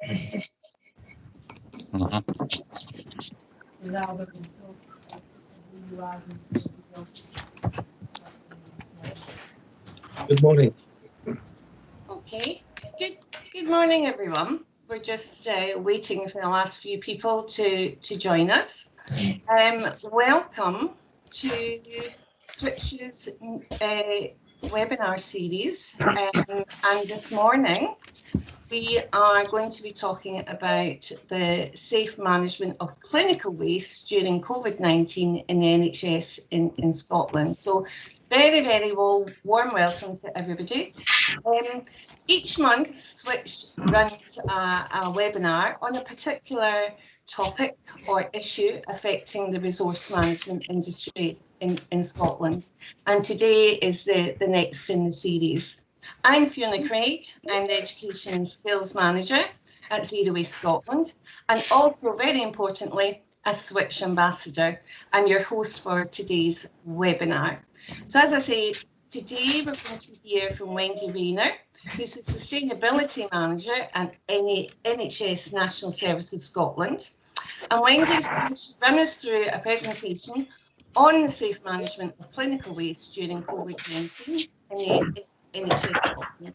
Good morning. Okay, good morning, everyone. We're just waiting for the last few people to join us. Welcome to Switch's webinar series. And this morning, we are going to be talking about the safe management of clinical waste during COVID-19 in the NHS in Scotland. So very warm welcome to everybody. Each month, Switch runs a webinar on a particular topic or issue affecting the resource management industry in Scotland. And today is the next in the series. I'm Fiona Craig. I'm the Education and Skills Manager at Zero Waste Scotland, and also, very importantly, a Switch Ambassador and your host for today's webinar. So as I say, today we're going to hear from Wendy Rayner, who's the Sustainability Manager at NHS National Services Scotland. And Wendy's going to run us through a presentation on the safe management of clinical waste during COVID-19 in the NHS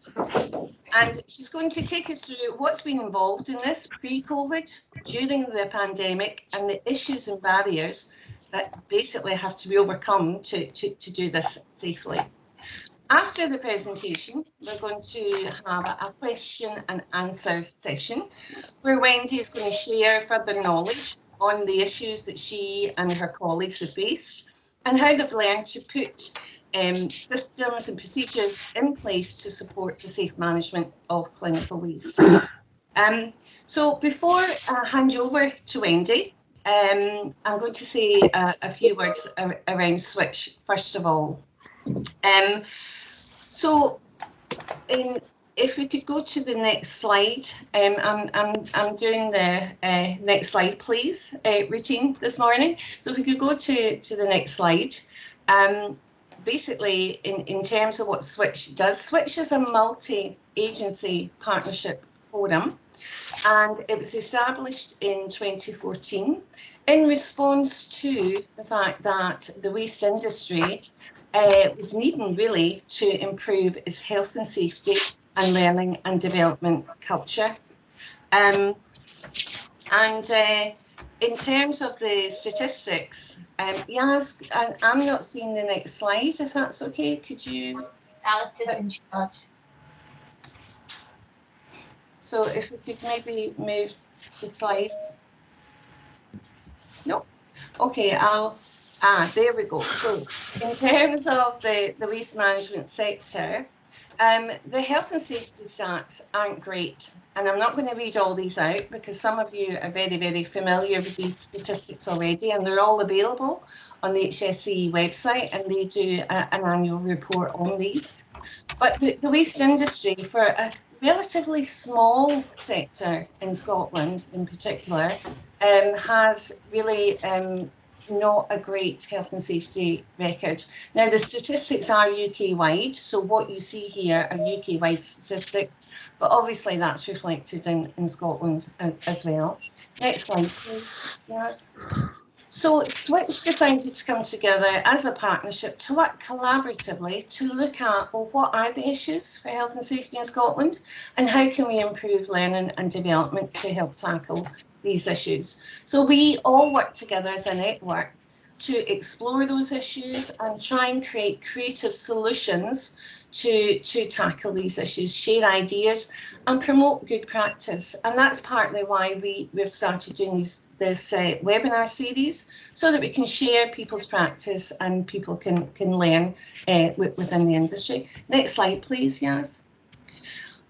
Scotland. And she's going to take us through what's been involved in this pre-COVID, during the pandemic, and the issues and barriers that basically have to be overcome to do this safely. After the presentation, we're going to have a question and answer session where Wendy is going to share further knowledge on the issues that she and her colleagues have faced and how they've learned to put systems and procedures in place to support the safe management of clinical waste. So before I hand you over to Wendy, I'm going to say a few words around Switch first of all. So if we could go to the next slide, I'm doing the next slide, please, routine this morning. So if we could go to the next slide. Basically, in terms of what Switch does, Switch is a multi-agency partnership forum, and it was established in 2014 in response to the fact that the waste industry was needing really to improve its health and safety and learning and development culture. In terms of the statistics, Yaz, I'm not seeing the next slide, if that's okay. Could you? Alistair's in charge. So if we could maybe move the slides. No. Okay, there we go. So in terms of the waste management sector, the health and safety stats aren't great. And I'm not going to read all these out because some of you are very familiar with these statistics already, and they're all available on the HSE website, and they do an annual report on these. But the waste industry, for a relatively small sector in Scotland in particular, has really not a great health and safety record. Now, the statistics are UK-wide, so what you see here are UK-wide statistics, but obviously that's reflected in Scotland as well. Next slide, please. Yes. So Switch decided to come together as a partnership to work collaboratively to look at, well, what are the issues for health and safety in Scotland, and how can we improve learning and development to help tackle these issues. So we all work together as a network to explore those issues and try and create creative solutions to tackle these issues, share ideas and promote good practice. And that's partly why we've started doing this webinar series, so that we can share people's practice and people can learn within the industry. Next slide, please, Yaz.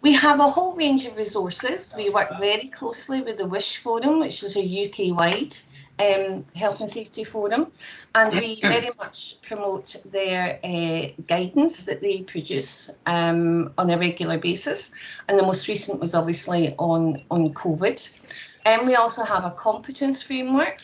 We have a whole range of resources. We work very closely with the WISH Forum, which is a UK-wide Health and Safety Forum, and we very much promote their guidance that they produce on a regular basis. And the most recent was obviously on COVID. And we also have a competence framework,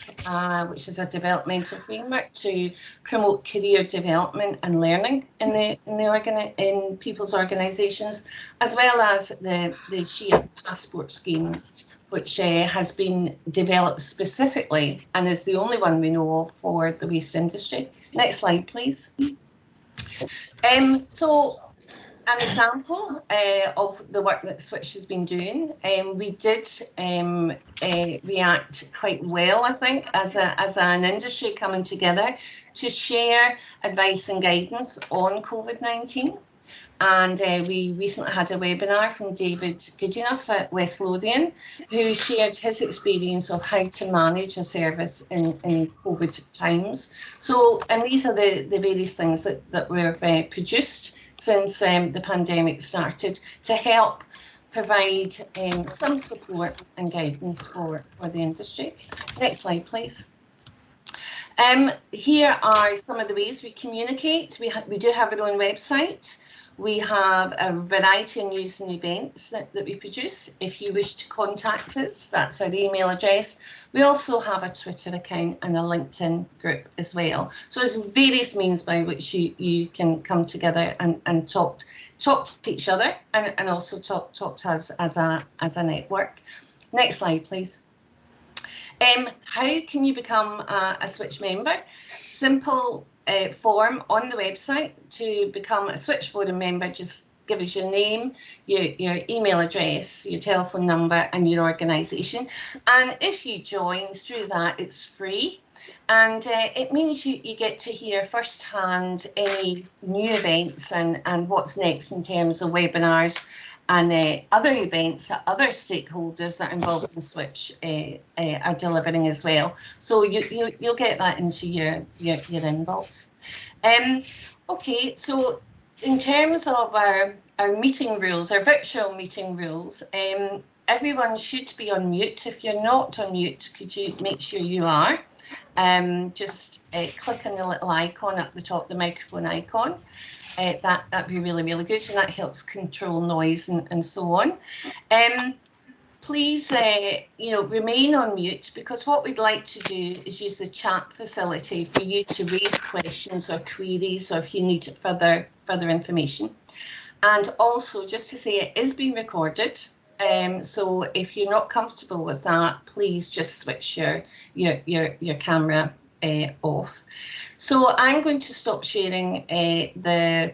which is a developmental framework to promote career development and learning in people's organisations, as well as the SHEA passport scheme, which has been developed specifically and is the only one we know of for the waste industry. Next slide, please. So an example of the work that Switch has been doing, we did react quite well, I think, as an industry coming together to share advice and guidance on COVID-19. And we recently had a webinar from David Goodenough at West Lothian, who shared his experience of how to manage a service in COVID times. So, and these are the various things that we've produced since the pandemic started to help provide some support and guidance for the industry. Next slide, please. Here are some of the ways we communicate. We do have our own website. We have a variety of news and events that we produce. If you wish to contact us, that's our email address. We also have a Twitter account and a LinkedIn group as well. So there's various means by which you can come together and talk to each other and also talk to us as a network. Next slide, please. How can you become a Switch member? Simple form on the website to become a Switch Forum member. Just give us your name, your email address, your telephone number and your organisation. And if you join through that, it's free. And it means you get to hear firsthand any new events and what's next in terms of webinars and other events that other stakeholders that are involved in Switch are delivering as well. So you'll get that into your inbox. Okay, so in terms of our meeting rules, our virtual meeting rules, everyone should be on mute. If you're not on mute, could you make sure you are? Just click on the little icon up the top, the microphone icon. That'd be really, really good, and that helps control noise and so on. Please, remain on mute, because what we'd like to do is use the chat facility for you to raise questions or queries, or if you need further information. And also, just to say, it is being recorded. So if you're not comfortable with that, please just switch your camera off. So I'm going to stop sharing the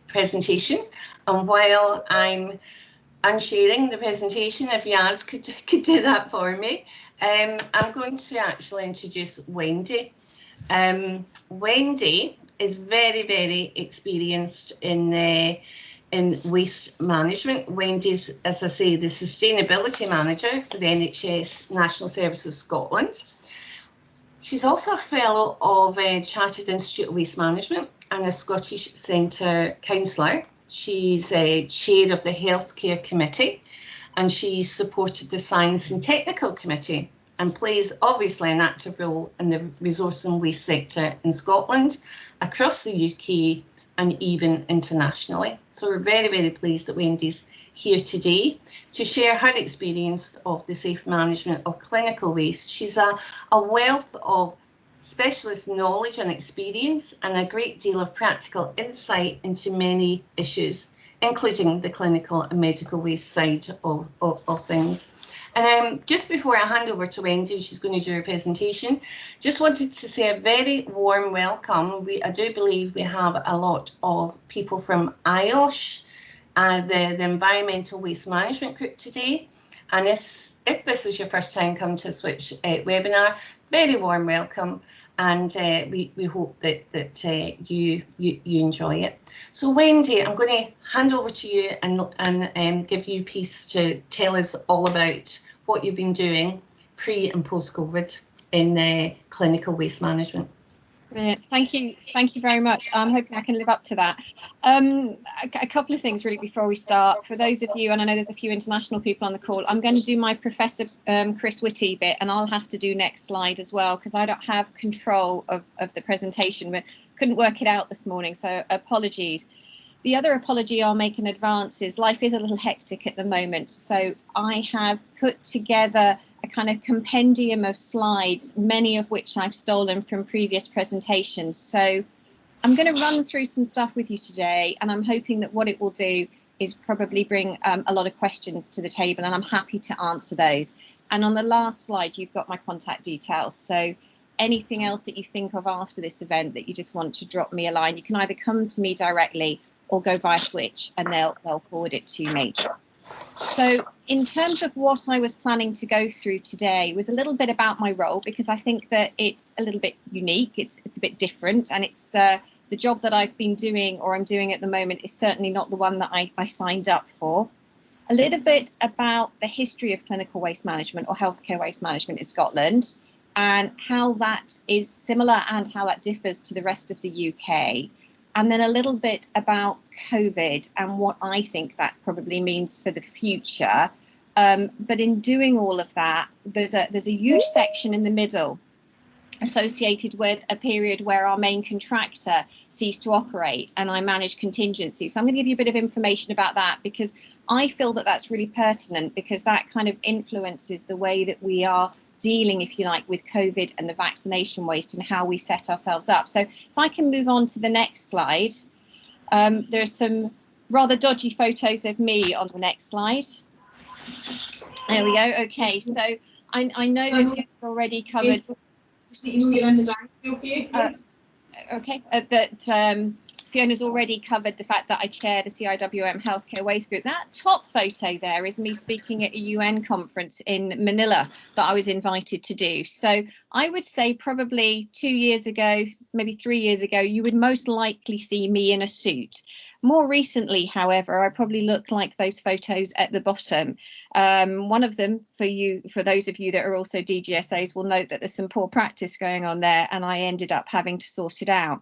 presentation, and while I'm unsharing the presentation, if Yaz could do that for me, I'm going to actually introduce Wendy. Wendy is very, very experienced in waste management. Wendy's, as I say, the Sustainability Manager for the NHS National Services Scotland. She's also a fellow of Chartered Institute of Waste Management and a Scottish Centre Councillor. She's chair of the Healthcare Committee, and she supported the Science and Technical Committee and plays obviously an active role in the resource and waste sector in Scotland, across the UK and even internationally. So we're very, very pleased that Wendy's here today to share her experience of the safe management of clinical waste. She's a wealth of specialist knowledge and experience and a great deal of practical insight into many issues, including the clinical and medical waste side of things. And just before I hand over to Wendy, she's going to do her presentation, just wanted to say a very warm welcome. I do believe we have a lot of people from IOSH, the Environmental Waste Management Group today. And if this is your first time coming to a Switch webinar, very warm welcome. And we hope that you enjoy it. So Wendy, I'm going to hand over to you and give you a piece to tell us all about what you've been doing pre and post COVID in clinical waste management. Brilliant. Thank you very much. I'm hoping I can live up to that. A couple of things really before we start. For those of you, and I know there's a few international people on the call, I'm going to do my Professor Chris Whitty bit, and I'll have to do next slide as well because I don't have control of the presentation, but couldn't work it out this morning, so apologies. The other apology I'll make in advance is life is a little hectic at the moment, so I have put together a kind of compendium of slides, many of which I've stolen from previous presentations. So I'm going to run through some stuff with you today, and I'm hoping that what it will do is probably bring a lot of questions to the table, and I'm happy to answer those. And on the last slide, you've got my contact details. So anything else that you think of after this event that you just want to drop me a line, you can either come to me directly or go via Switch, and they'll forward it to me. So in terms of what I was planning to go through today was a little bit about my role, because I think that it's a little bit unique, it's a bit different, and it's the job that I've been doing or I'm doing at the moment is certainly not the one that I signed up for. A little bit about the history of clinical waste management or healthcare waste management in Scotland and how that is similar and how that differs to the rest of the UK. And then a little bit about COVID and what I think that probably means for the future. But in doing all of that, there's a huge section in the middle associated with a period where our main contractor ceased to operate and I manage contingency. So I'm going to give you a bit of information about that because I feel that that's really pertinent because that kind of influences the way that we are dealing, if you like, with COVID and the vaccination waste and how we set ourselves up. So if I can move on to the next slide, there's some rather dodgy photos of me on the next slide. There we go. Okay, so I know that you've already covered. That Fiona's already covered the fact that I chair the CIWM Healthcare Waste Group. That top photo there is me speaking at a UN conference in Manila that I was invited to do. So I would say probably 2 years ago, maybe 3 years ago, you would most likely see me in a suit. More recently, however, I probably look like those photos at the bottom. One of them, for those of you that are also DGSAs, will note that there's some poor practice going on there, and I ended up having to sort it out.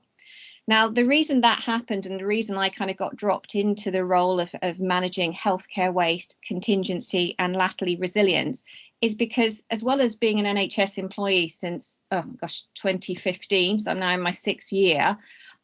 Now, the reason that happened and the reason I kind of got dropped into the role of managing healthcare waste, contingency and latterly resilience is because, as well as being an NHS employee since, 2015, so I'm now in my 6th year,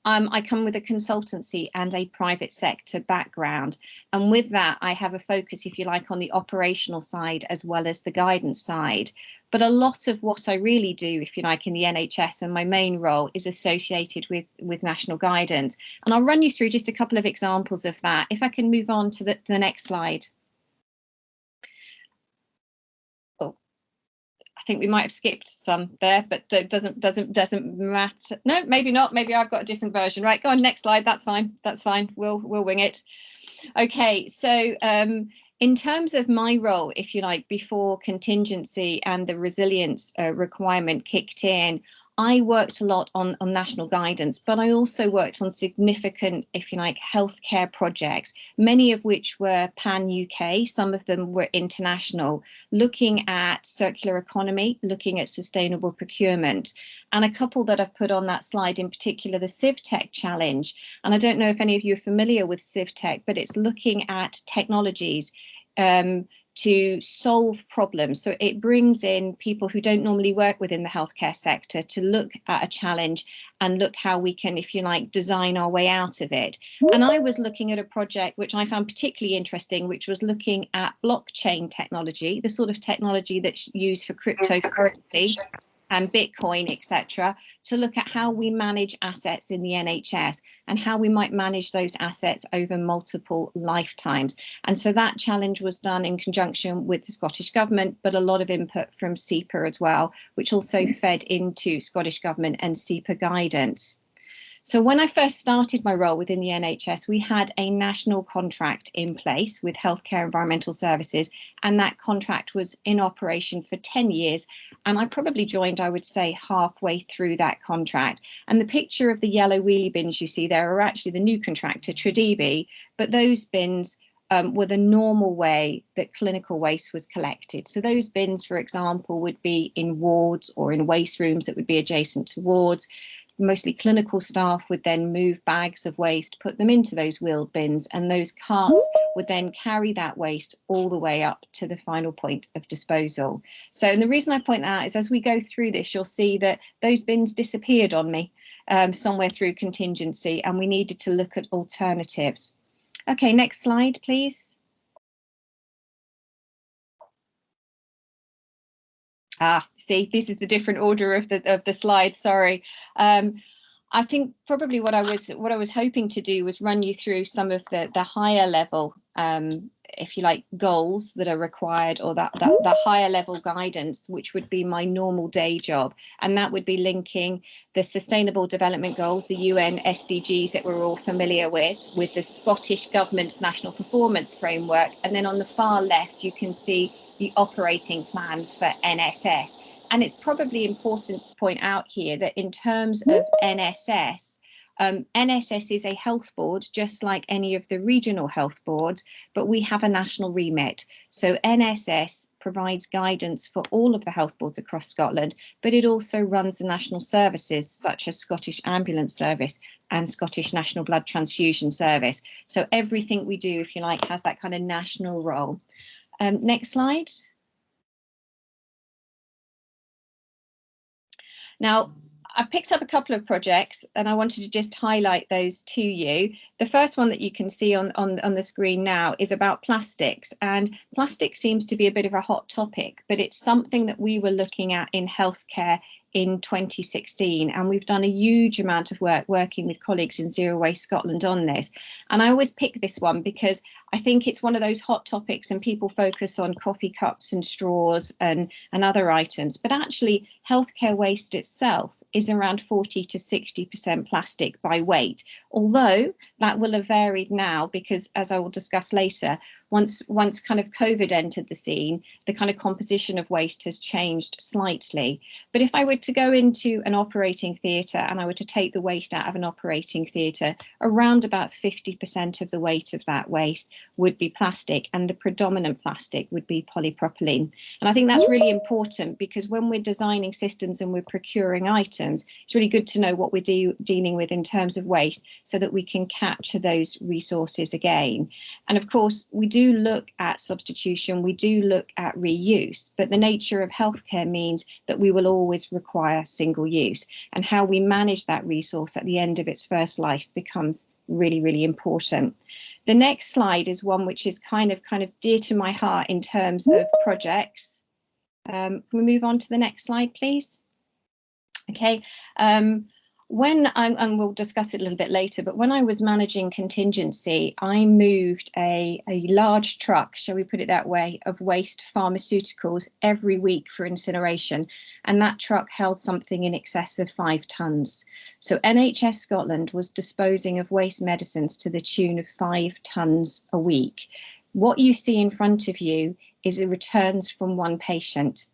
I come with a consultancy and a private sector background. And with that, I have a focus, if you like, on the operational side as well as the guidance side. But a lot of what I really do, if you like, in the NHS and my main role is associated with national guidance. And I'll run you through just a couple of examples of that. If I can move on to the next slide. I think we might have skipped some there, but it doesn't matter. No, maybe not. Maybe I've got a different version. Right, go on, next slide. That's fine. That's fine. We'll wing it. Okay, so in terms of my role, if you like, before contingency and the resilience requirement kicked in, I worked a lot on national guidance, but I also worked on significant, if you like, healthcare projects, many of which were pan-UK, some of them were international, looking at circular economy, looking at sustainable procurement. And a couple that I've put on that slide, in particular, the CivTech Challenge. And I don't know if any of you are familiar with CivTech, but it's looking at technologies to solve problems. So it brings in people who don't normally work within the healthcare sector to look at a challenge and look how we can, if you like, design our way out of it. And I was looking at a project which I found particularly interesting, which was looking at blockchain technology, the sort of technology that's used for cryptocurrency and Bitcoin, etc., to look at how we manage assets in the NHS and how we might manage those assets over multiple lifetimes. And so that challenge was done in conjunction with the Scottish Government, but a lot of input from SEPA as well, which also fed into Scottish Government and SEPA guidance. So when I first started my role within the NHS, we had a national contract in place with Healthcare Environmental Services, and that contract was in operation for 10 years. And I probably joined, I would say, halfway through that contract. And the picture of the yellow wheelie bins you see there are actually the new contractor, Tradibi, but those bins were the normal way that clinical waste was collected. So those bins, for example, would be in wards or in waste rooms that would be adjacent to wards. mostly clinical staff would then move bags of waste, put them into those wheeled bins, and those carts would then carry that waste all the way up to the final point of disposal. So, and the reason I point that out is as we go through this, you'll see that those bins disappeared on me somewhere through contingency, and we needed to look at alternatives. Okay, next slide, please. See, this is the different order of the slides. Sorry. I think probably what I was hoping to do was run you through some of the higher level, if you like, goals that are required, or that higher level guidance, which would be my normal day job, and that would be linking the Sustainable Development Goals, the UN SDGs that we're all familiar with the Scottish Government's National Performance Framework, and then on the far left you can see the operating plan for NSS. And it's probably important to point out here that in terms of NSS, NSS is a health board, just like any of the regional health boards, but we have a national remit. So NSS provides guidance for all of the health boards across Scotland, but it also runs the national services such as Scottish Ambulance Service and Scottish National Blood Transfusion Service. So everything we do, if you like, has that kind of national role. Next slide. Now, I picked up a couple of projects and I wanted to just highlight those to you. The first one that you can see on the screen now is about plastics, and plastic seems to be a bit of a hot topic, but it's something that we were looking at in healthcare in 2016, and we've done a huge amount of work working with colleagues in Zero Waste Scotland on this. And I always pick this one because I think it's one of those hot topics and people focus on coffee cups and straws and other items, but actually healthcare waste itself is around 40 to 60% plastic by weight, although that will have varied now because, as I will discuss later, once kind of COVID entered the scene, the kind of composition of waste has changed slightly. But if I were to go into an operating theatre and I were to take the waste out of an operating theatre, around about 50% of the weight of that waste would be plastic, and the predominant plastic would be polypropylene. And I think that's really important because when we're designing systems and we're procuring items, it's really good to know what we're dealing with in terms of waste so that we can capture those resources again. And of course, we do look at substitution, we do look at reuse, but the nature of healthcare means that we will always require single use, and how we manage that resource at the end of its first life becomes really, really important. The next slide is one which is kind of dear to my heart in terms of projects. Can we move on to the next slide, please? Okay. And we'll discuss it a little bit later, but when I was managing contingency, I moved a large truck, shall we put it that way, of waste pharmaceuticals every week for incineration. And that truck held something in excess of 5 tonnes. So NHS Scotland was disposing of waste medicines to the tune of 5 tonnes a week. What you see in front of you is the returns from one patient.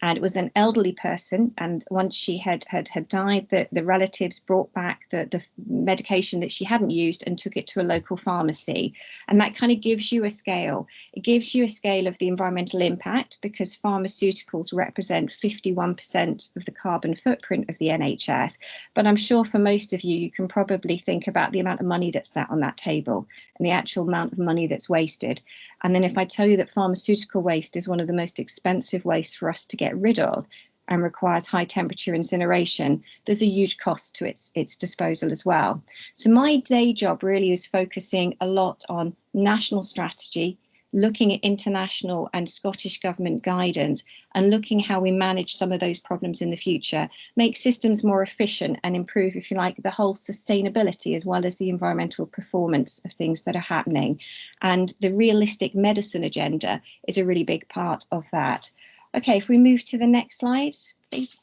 And it was an elderly person, and once she had died, the relatives brought back the medication that she hadn't used and took it to a local pharmacy. And that kind of gives you a scale. It gives you a scale of the environmental impact, because pharmaceuticals represent 51% of the carbon footprint of the NHS. But I'm sure for most of you, you can probably think about the amount of money that's sat on that table and the actual amount of money that's wasted. And then if I tell you that pharmaceutical waste is one of the most expensive wastes for us to get rid of and requires high temperature incineration, there's a huge cost to its disposal as well. So my day job really is focusing a lot on national strategy, looking at international and Scottish government guidance, and looking how we manage some of those problems in the future, make systems more efficient and improve, if you like, the whole sustainability as well as the environmental performance of things that are happening. And the realistic medicine agenda is a really big part of that. Okay, if we move to the next slide, please.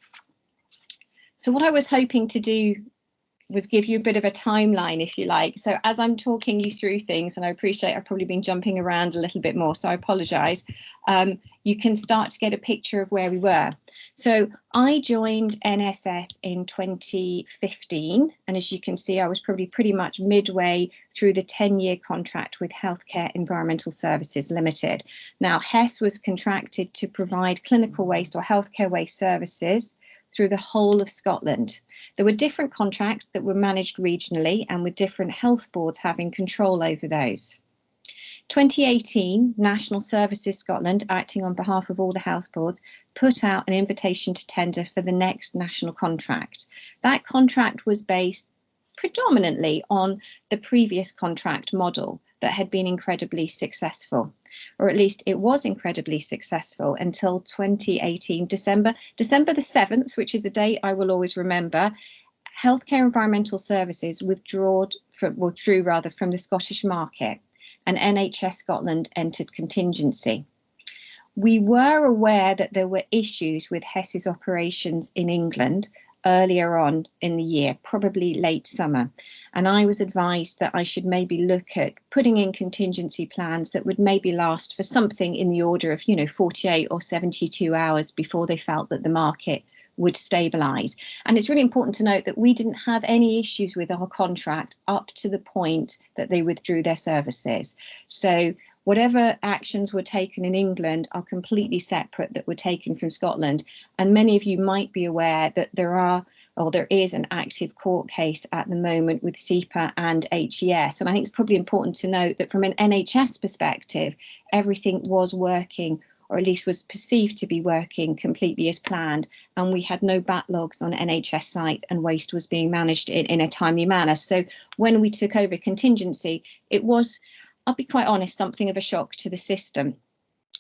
So what I was hoping to do was give you a bit of a timeline, if you like. So as I'm talking you through things, and I appreciate I've probably been jumping around a little bit more, so I apologise, you can start to get a picture of where we were. So I joined NSS in 2015, and as you can see, I was probably pretty much midway through the 10-year contract with Healthcare Environmental Services Limited. Now, HES was contracted to provide clinical waste or healthcare waste services through the whole of Scotland. There were different contracts that were managed regionally and with different health boards having control over those. 2018, National Services Scotland, acting on behalf of all the health boards, put out an invitation to tender for the next national contract. That contract was based predominantly on the previous contract model that had been incredibly successful, or at least it was incredibly successful until 2018, December the 7th, which is a date I will always remember. Healthcare Environmental Services withdrew from the Scottish market, and NHS Scotland entered contingency. We were aware that there were issues with HES's operations in England earlier on in the year, probably late summer, and I was advised that I should maybe look at putting in contingency plans that would maybe last for something in the order of 48 or 72 hours before they felt that the market would stabilise. And it's really important to note that we didn't have any issues with our contract up to the point that they withdrew their services. So whatever actions were taken in England are completely separate that were taken from Scotland. And many of you might be aware that there is an active court case at the moment with SEPA and HES. And I think it's probably important to note that from an NHS perspective, everything was working, or at least was perceived to be working completely as planned. And we had no backlogs on NHS site, and waste was being managed in a timely manner. So when we took over contingency, it was, I'll be quite honest, something of a shock to the system.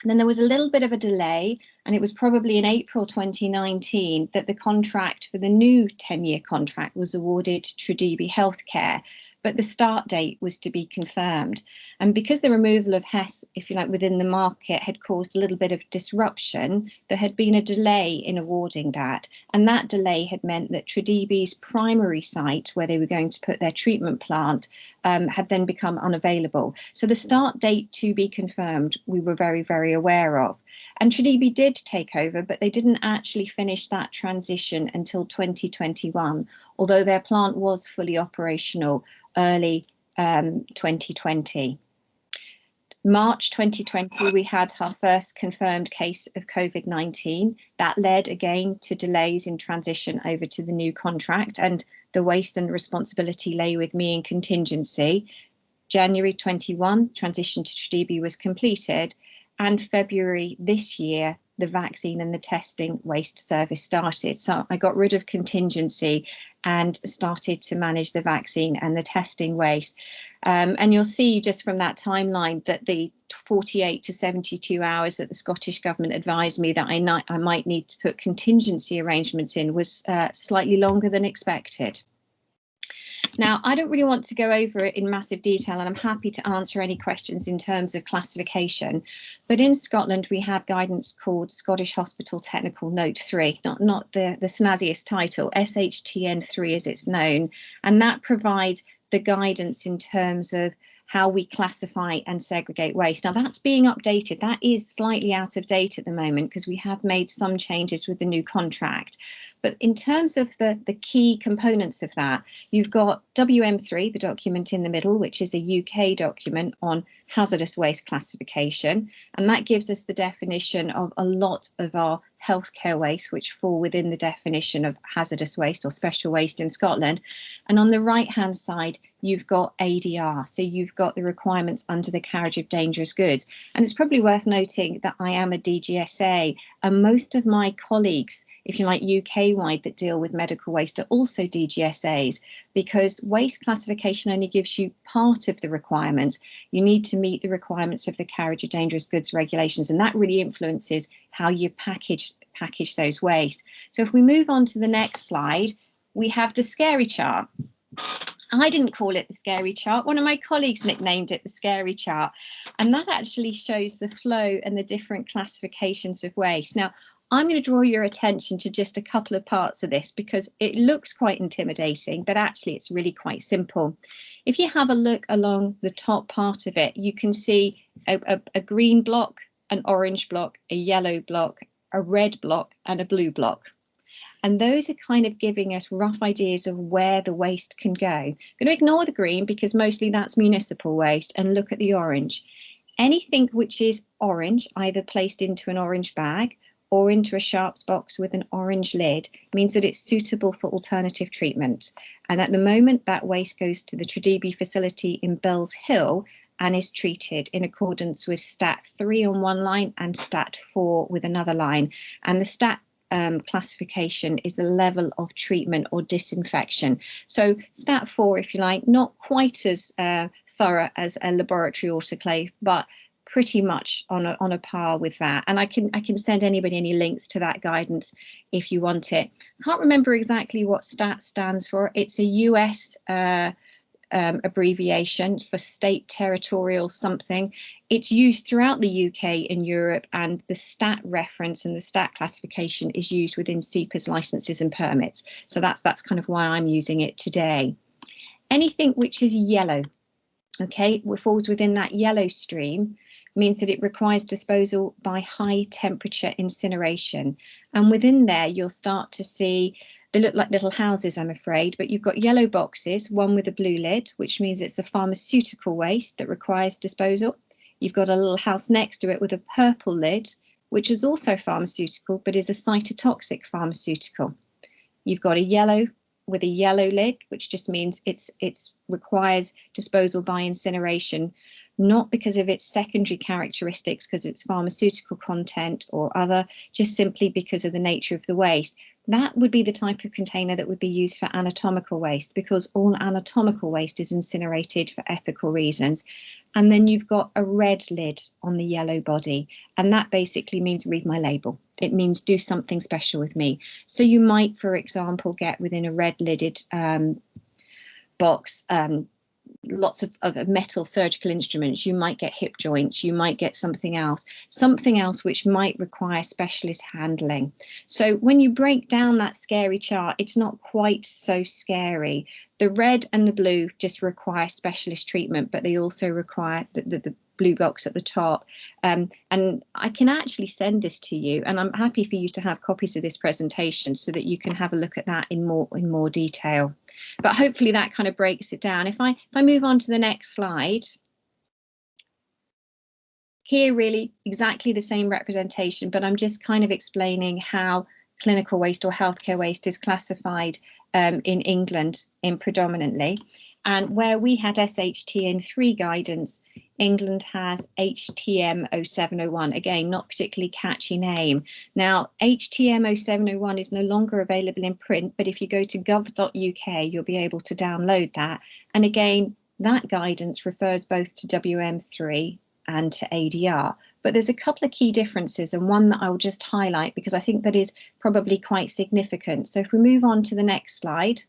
And then there was a little bit of a delay, and it was probably in April 2019 that the contract for the new 10-year contract was awarded to Tredebi Healthcare, but the start date was to be confirmed. And because the removal of HES, if you like, within the market had caused a little bit of disruption, there had been a delay in awarding that. And that delay had meant that Tredebi's primary site, where they were going to put their treatment plant, had then become unavailable. So the start date to be confirmed, we were very, very aware of. And Tredebi did take over, but they didn't actually finish that transition until 2021, although their plant was fully operational early 2020. March 2020, we had our first confirmed case of COVID-19. That led again to delays in transition over to the new contract, and the waste and the responsibility lay with me in contingency. January 21, transition to Tredebi was completed, and February this year, the vaccine and the testing waste service started. So I got rid of contingency and started to manage the vaccine and the testing waste. And you'll see just from that timeline that the 48 to 72 hours that the Scottish Government advised me that I might need to put contingency arrangements in was slightly longer than expected. Now, I don't really want to go over it in massive detail, and I'm happy to answer any questions in terms of classification. But in Scotland, we have guidance called Scottish Hospital Technical Note 3, not the snazziest title, SHTN 3 as it's known. And that provides the guidance in terms of how we classify and segregate waste. Now that's being updated. That is slightly out of date at the moment because we have made some changes with the new contract. But in terms of the key components of that, you've got WM3, the document in the middle, which is a UK document on hazardous waste classification. And that gives us the definition of a lot of our healthcare waste, which fall within the definition of hazardous waste or special waste in Scotland. And on the right-hand side, you've got ADR. So you've got the requirements under the carriage of dangerous goods. And it's probably worth noting that I am a DGSA, and most of my colleagues, if you like, UK-wide that deal with medical waste are also DGSAs, because waste classification only gives you part of the requirements. You need to meet the requirements of the carriage of dangerous goods regulations, and that really influences how you package those wastes. So if we move on to the next slide, we have the scary chart. I didn't call it the scary chart. One of my colleagues nicknamed it the scary chart. And that actually shows the flow and the different classifications of waste. Now, I'm going to draw your attention to just a couple of parts of this because it looks quite intimidating, but actually it's really quite simple. If you have a look along the top part of it, you can see a green block, an orange block, a yellow block, a red block, and a blue block. And those are kind of giving us rough ideas of where the waste can go. I'm going to ignore the green because mostly that's municipal waste and look at the orange. Anything which is orange, either placed into an orange bag or into a sharps box with an orange lid means that it's suitable for alternative treatment. And at the moment, that waste goes to the Tredebi facility in Bells Hill and is treated in accordance with Stat 3 on one line and Stat 4 with another line. And the Stat classification is the level of treatment or disinfection. So Stat 4, if you like, not quite as thorough as a laboratory autoclave, but pretty much on a par with that. And I can send anybody any links to that guidance if you want it. Can't remember exactly what STAT stands for. It's a US abbreviation for state territorial something. It's used throughout the UK and Europe, and the STAT reference and the STAT classification is used within SEPA's licenses and permits. So that's kind of why I'm using it today. Anything which is yellow, okay, falls within that yellow stream, means that it requires disposal by high temperature incineration. And within there, you'll start to see, they look like little houses, I'm afraid, but you've got yellow boxes, one with a blue lid, which means it's a pharmaceutical waste that requires disposal. You've got a little house next to it with a purple lid, which is also pharmaceutical, but is a cytotoxic pharmaceutical. You've got a yellow with a yellow lid, which just means it's requires disposal by incineration, not because of its secondary characteristics, because it's pharmaceutical content or other, just simply because of the nature of the waste. That would be the type of container that would be used for anatomical waste, because all anatomical waste is incinerated for ethical reasons. And then you've got a red lid on the yellow body, and that basically means read my label. It means do something special with me. So you might, for example, get within a red lidded box lots of metal surgical instruments. You might get hip joints, you might get something else which might require specialist handling. So when you break down that scary chart, it's not quite so scary. The red and the blue just require specialist treatment, but they also require the blue box at the top. And I can actually send this to you, and I'm happy for you to have copies of this presentation so that you can have a look at that in more detail. But hopefully that kind of breaks it down. If I move on to the next slide, here really exactly the same representation, but I'm just kind of explaining how clinical waste or healthcare waste is classified in England predominantly. And where we had SHTN3 guidance, England has HTM 0701. Again, not particularly catchy name. Now, HTM 0701 is no longer available in print, but if you go to gov.uk, you'll be able to download that. And again, that guidance refers both to WM3 and to ADR. But there's a couple of key differences, and one that I'll just highlight because I think that is probably quite significant. So if we move on to the next slide,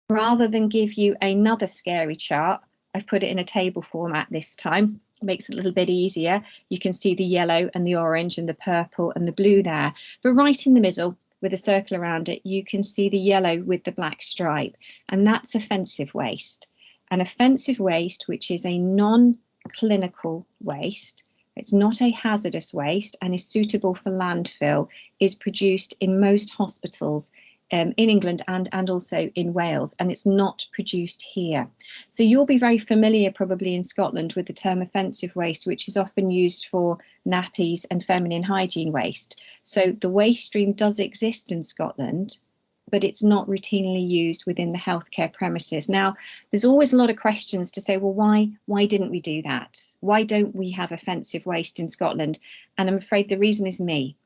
rather than give you another scary chart, I've put it in a table format this time. It makes it a little bit easier. You can see the yellow and the orange and the purple and the blue there. But right in the middle, with a circle around it, you can see the yellow with the black stripe, and that's offensive waste. An offensive waste, which is a non-clinical waste, it's not a hazardous waste and is suitable for landfill, is produced in most hospitals in England and also in Wales, and it's not produced here. So you'll be very familiar probably in Scotland with the term offensive waste, which is often used for nappies and feminine hygiene waste. So the waste stream does exist in Scotland, but it's not routinely used within the healthcare premises. Now, there's always a lot of questions to say, well, why didn't we do that? Why don't we have offensive waste in Scotland? And I'm afraid the reason is me.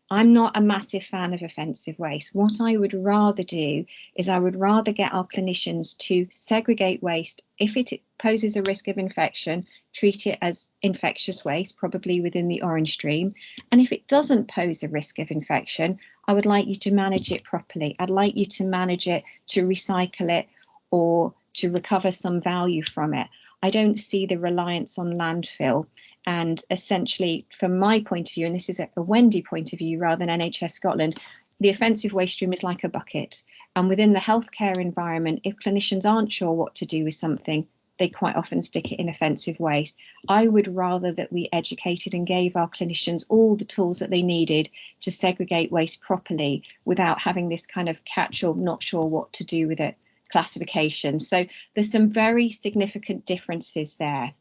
I'm not a massive fan of offensive waste. What I would rather do is I would rather get our clinicians to segregate waste. If it poses a risk of infection, treat it as infectious waste, probably within the orange stream. And if it doesn't pose a risk of infection, I would like you to manage it properly. I'd like you to manage it, to recycle it, or to recover some value from it. I don't see the reliance on landfill. And essentially, from my point of view, and this is a Wendy point of view rather than NHS Scotland, the offensive waste stream is like a bucket. And within the healthcare environment, if clinicians aren't sure what to do with something, they quite often stick it in offensive waste. I would rather that we educated and gave our clinicians all the tools that they needed to segregate waste properly without having this kind of catch-all, not sure what to do with it classification. So there's some very significant differences there.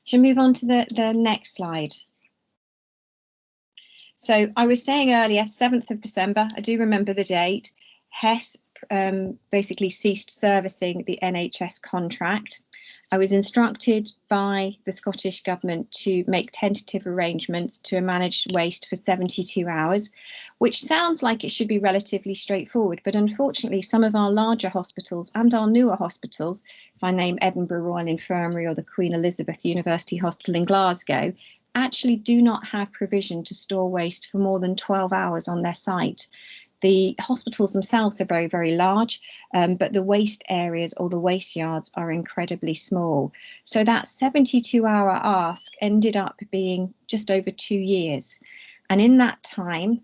Shall we move on to the next slide? So I was saying earlier, 7th of December, I do remember the date, Hess basically ceased servicing the NHS contract. I was instructed by the Scottish Government to make tentative arrangements to manage waste for 72 hours, which sounds like it should be relatively straightforward, but unfortunately some of our larger hospitals and our newer hospitals, if I name Edinburgh Royal Infirmary or the Queen Elizabeth University Hospital in Glasgow, actually do not have provision to store waste for more than 12 hours on their site. The hospitals themselves are very, very large, but the waste areas or the waste yards are incredibly small. So that 72-hour ask ended up being just over 2 years. And in that time,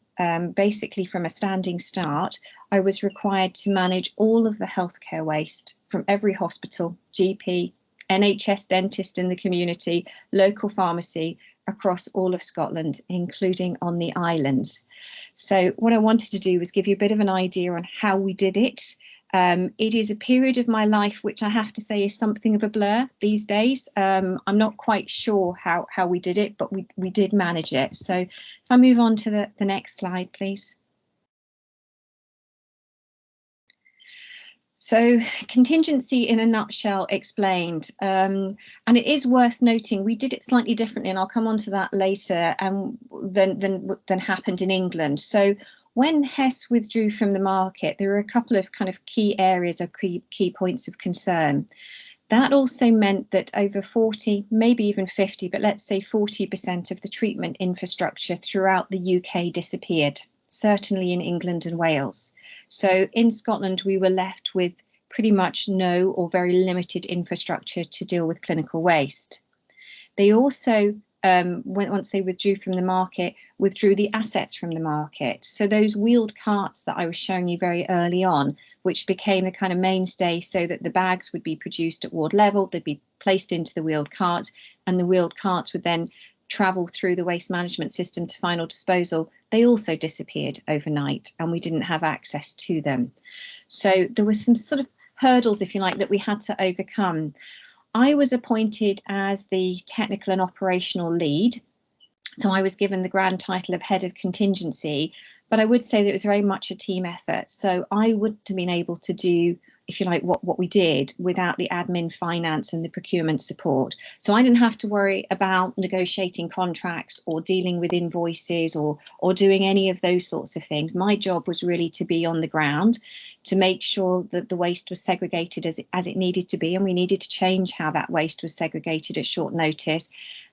basically from a standing start, I was required to manage all of the healthcare waste from every hospital, GP, NHS dentist in the community, local pharmacy, across all of Scotland, including on the islands. So what I wanted to do was give you a bit of an idea on how we did it. It is a period of my life which I have to say is something of a blur these days. I'm not quite sure how we did it, but we did manage it. So if I move on to the next slide, please. So contingency in a nutshell explained, and it is worth noting we did it slightly differently, and I'll come on to that later, than happened in England. So when Hess withdrew from the market, there were a couple of kind of key areas of key points of concern. That also meant that over 40, maybe even 50, but let's say 40% of the treatment infrastructure throughout the UK disappeared, certainly in England and Wales. So in Scotland, we were left with pretty much no or very limited infrastructure to deal with clinical waste. They also, once they withdrew from the market, withdrew the assets from the market. So those wheeled carts that I was showing you very early on, which became the kind of mainstay so that the bags would be produced at ward level, they'd be placed into the wheeled carts, and the wheeled carts would then travel through the waste management system to final disposal. They also disappeared overnight and we didn't have access to them. So there were some sort of hurdles, if you like, that we had to overcome. I was appointed as the technical and operational lead. So I was given the grand title of head of contingency, but I would say that it was very much a team effort. So I wouldn't have been able to do, if you like, what we did without the admin, finance and the procurement support. So I didn't have to worry about negotiating contracts or dealing with invoices or doing any of those sorts of things. My job was really to be on the ground, to make sure that the waste was segregated as it needed to be, and we needed to change how that waste was segregated at short notice.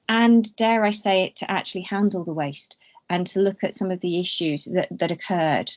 And dare I say it, to actually handle the waste and to look at some of the issues that occurred.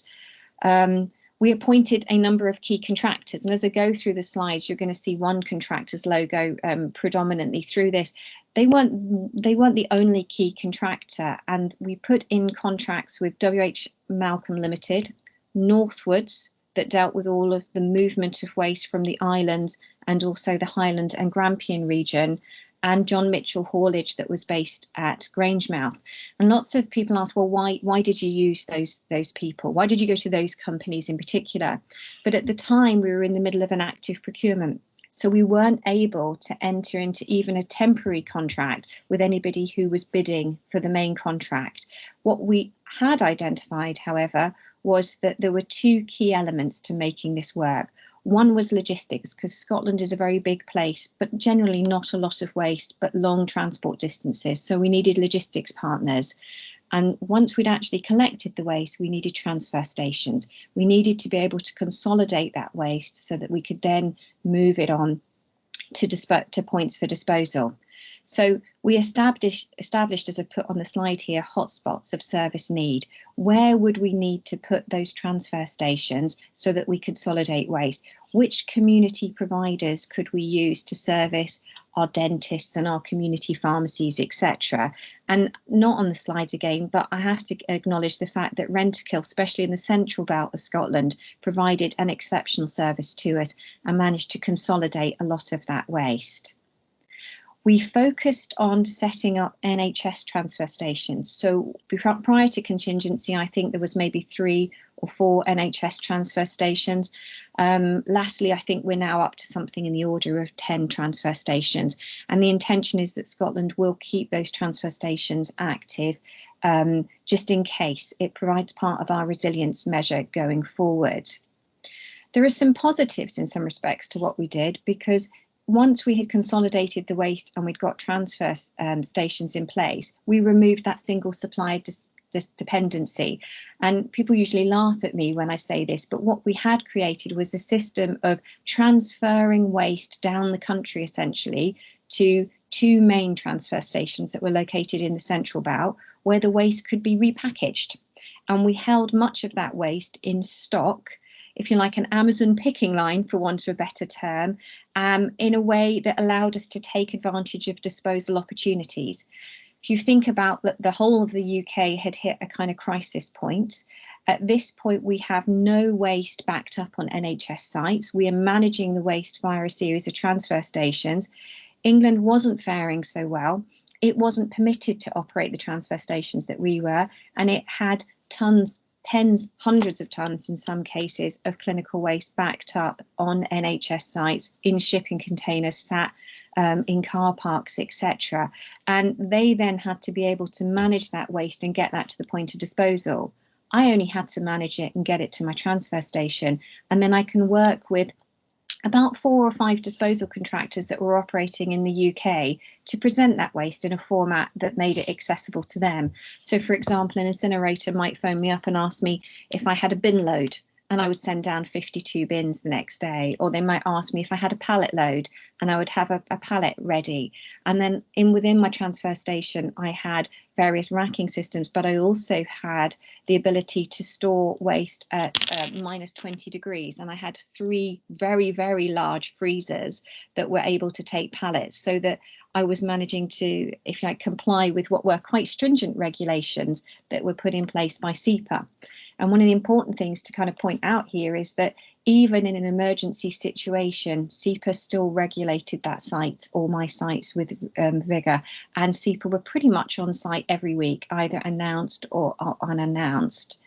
We appointed a number of key contractors, and as I go through the slides, you're going to see one contractor's logo predominantly through this. They weren't the only key contractor, and we put in contracts with WH Malcolm Limited, Northwards, that dealt with all of the movement of waste from the islands and also the Highland and Grampian region, and John Mitchell Haulage that was based at Grangemouth. And lots of people ask, well, why did you use those people? Why did you go to those companies in particular? But at the time, we were in the middle of an active procurement. So we weren't able to enter into even a temporary contract with anybody who was bidding for the main contract. What we had identified, however, was that there were two key elements to making this work. One was logistics, because Scotland is a very big place, but generally not a lot of waste, but long transport distances. So we needed logistics partners. And once we'd actually collected the waste, we needed transfer stations. We needed to be able to consolidate that waste so that we could then move it on to points for disposal. So we established, as I put on the slide here, hotspots of service need. Where would we need to put those transfer stations so that we consolidate waste? Which community providers could we use to service our dentists and our community pharmacies, etc.? And not on the slides again, but I have to acknowledge the fact that Rentokil, especially in the central belt of Scotland, provided an exceptional service to us and managed to consolidate a lot of that waste. We focused on setting up NHS transfer stations. So prior to contingency, I think there was maybe 3 or 4 NHS transfer stations. Lastly, I think we're now up to something in the order of 10 transfer stations, and the intention is that Scotland will keep those transfer stations active, just in case. It provides part of our resilience measure going forward. There are some positives in some respects to what we did, because once we had consolidated the waste and we'd got transfer stations in place, we removed that single supply dependency. And people usually laugh at me when I say this, but what we had created was a system of transferring waste down the country, essentially, to 2 main transfer stations that were located in the central belt, where the waste could be repackaged. And we held much of that waste in stock, if you like, an Amazon picking line, for want of a better term, in a way that allowed us to take advantage of disposal opportunities. If you think about that, the whole of the UK had hit a kind of crisis point. At this point, we have no waste backed up on NHS sites. We are managing the waste via a series of transfer stations. England wasn't faring so well. It wasn't permitted to operate the transfer stations that we were, and it had tons, tens, hundreds of tons in some cases of clinical waste backed up on NHS sites, in shipping containers, sat in car parks, etc. And they then had to be able to manage that waste and get that to the point of disposal. I only had to manage it and get it to my transfer station, and then I can work with about 4 or 5 disposal contractors that were operating in the UK to present that waste in a format that made it accessible to them. So, for example, an incinerator might phone me up and ask me if I had a bin load, and I would send down 52 bins the next day. Or they might ask me if I had a pallet load, and I would have a pallet ready. And then within my transfer station, I had various racking systems, but I also had the ability to store waste at minus 20 degrees. And I had 3 very, very large freezers that were able to take pallets, so that I was managing to, if you like, comply with what were quite stringent regulations that were put in place by SEPA. And one of the important things to kind of point out here is that even in an emergency situation, SEPA still regulated that site, all my sites, with vigour, and SEPA were pretty much on site every week, either announced or unannounced.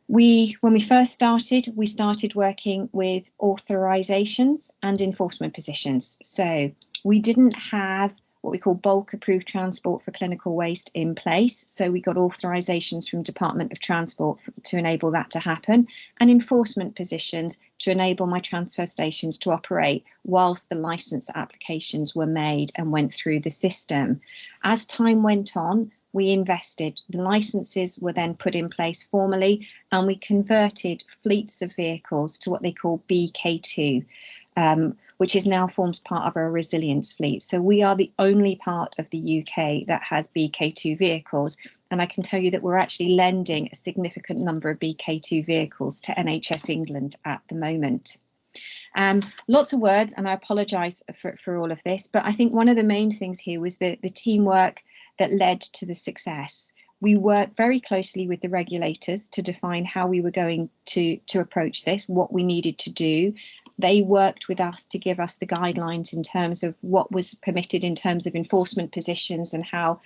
When we first started, we started working with authorisations and enforcement positions. So we didn't have what we call bulk approved transport for clinical waste in place. So we got authorisations from Department of Transport to enable that to happen, and enforcement positions to enable my transfer stations to operate whilst the licence applications were made and went through the system. As time went on, we invested. The licenses were then put in place formally, and we converted fleets of vehicles to what they call BK2, which is now forms part of our resilience fleet. So we are the only part of the UK that has BK2 vehicles. And I can tell you that we're actually lending a significant number of BK2 vehicles to NHS England at the moment. Lots of words, and I apologise for all of this, but I think one of the main things here was the teamwork that led to the success. We worked very closely with the regulators to define how we were going to approach this, what we needed to do. They worked with us to give us the guidelines in terms of what was permitted in terms of enforcement positions and how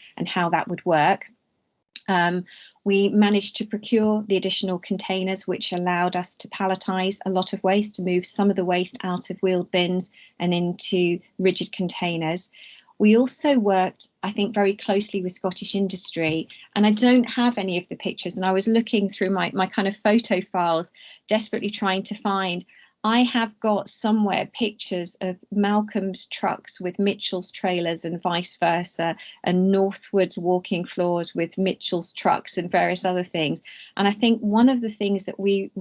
that would work. We managed to procure the additional containers, which allowed us to palletise a lot of waste, to move some of the waste out of wheeled bins and into rigid containers. We also worked, I think, very closely with Scottish industry, and I don't have any of the pictures, and I was looking through my kind of photo files, desperately trying to find. I have got somewhere pictures of Malcolm's trucks with Mitchell's trailers and vice versa, and Northwood's walking floors with Mitchell's trucks and various other things. And I think one of the things that we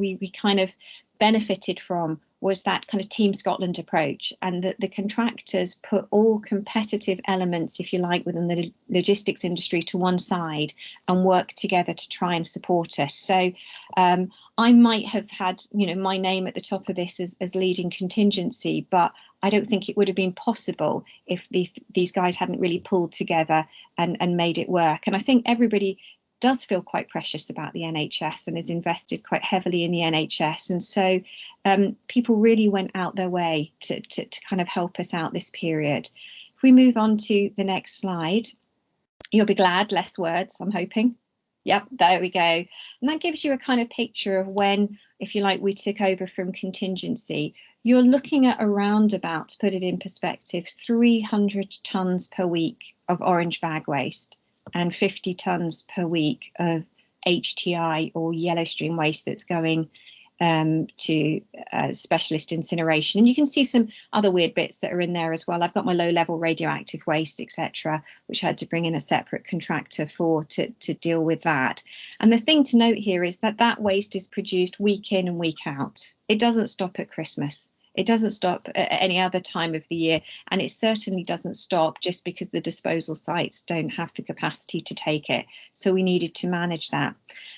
kind of benefited from was that kind of Team Scotland approach, and that the contractors put all competitive elements, if you like, within the logistics industry to one side and work together to try and support us. So I might have had, my name at the top of this as leading contingency, but I don't think it would have been possible if these guys hadn't really pulled together and made it work. And I think everybody does feel quite precious about the NHS and is invested quite heavily in the NHS. And so people really went out their way to kind of help us out this period. If we move on to the next slide, you'll be glad, less words, I'm hoping. Yep, there we go. And that gives you a kind of picture of when, if you like, we took over from contingency. You're looking at around about, to put it in perspective, 300 tonnes per week of orange bag waste and 50 tonnes per week of HTI or yellow stream waste that's going to specialist incineration. And you can see some other weird bits that are in there as well. I've got my low level radioactive waste, etc., which I had to bring in a separate contractor for to deal with that. And the thing to note here is that that waste is produced week in and week out. It doesn't stop at Christmas. It doesn't stop at any other time of the year, and it certainly doesn't stop just because the disposal sites don't have the capacity to take it. So we needed to manage that.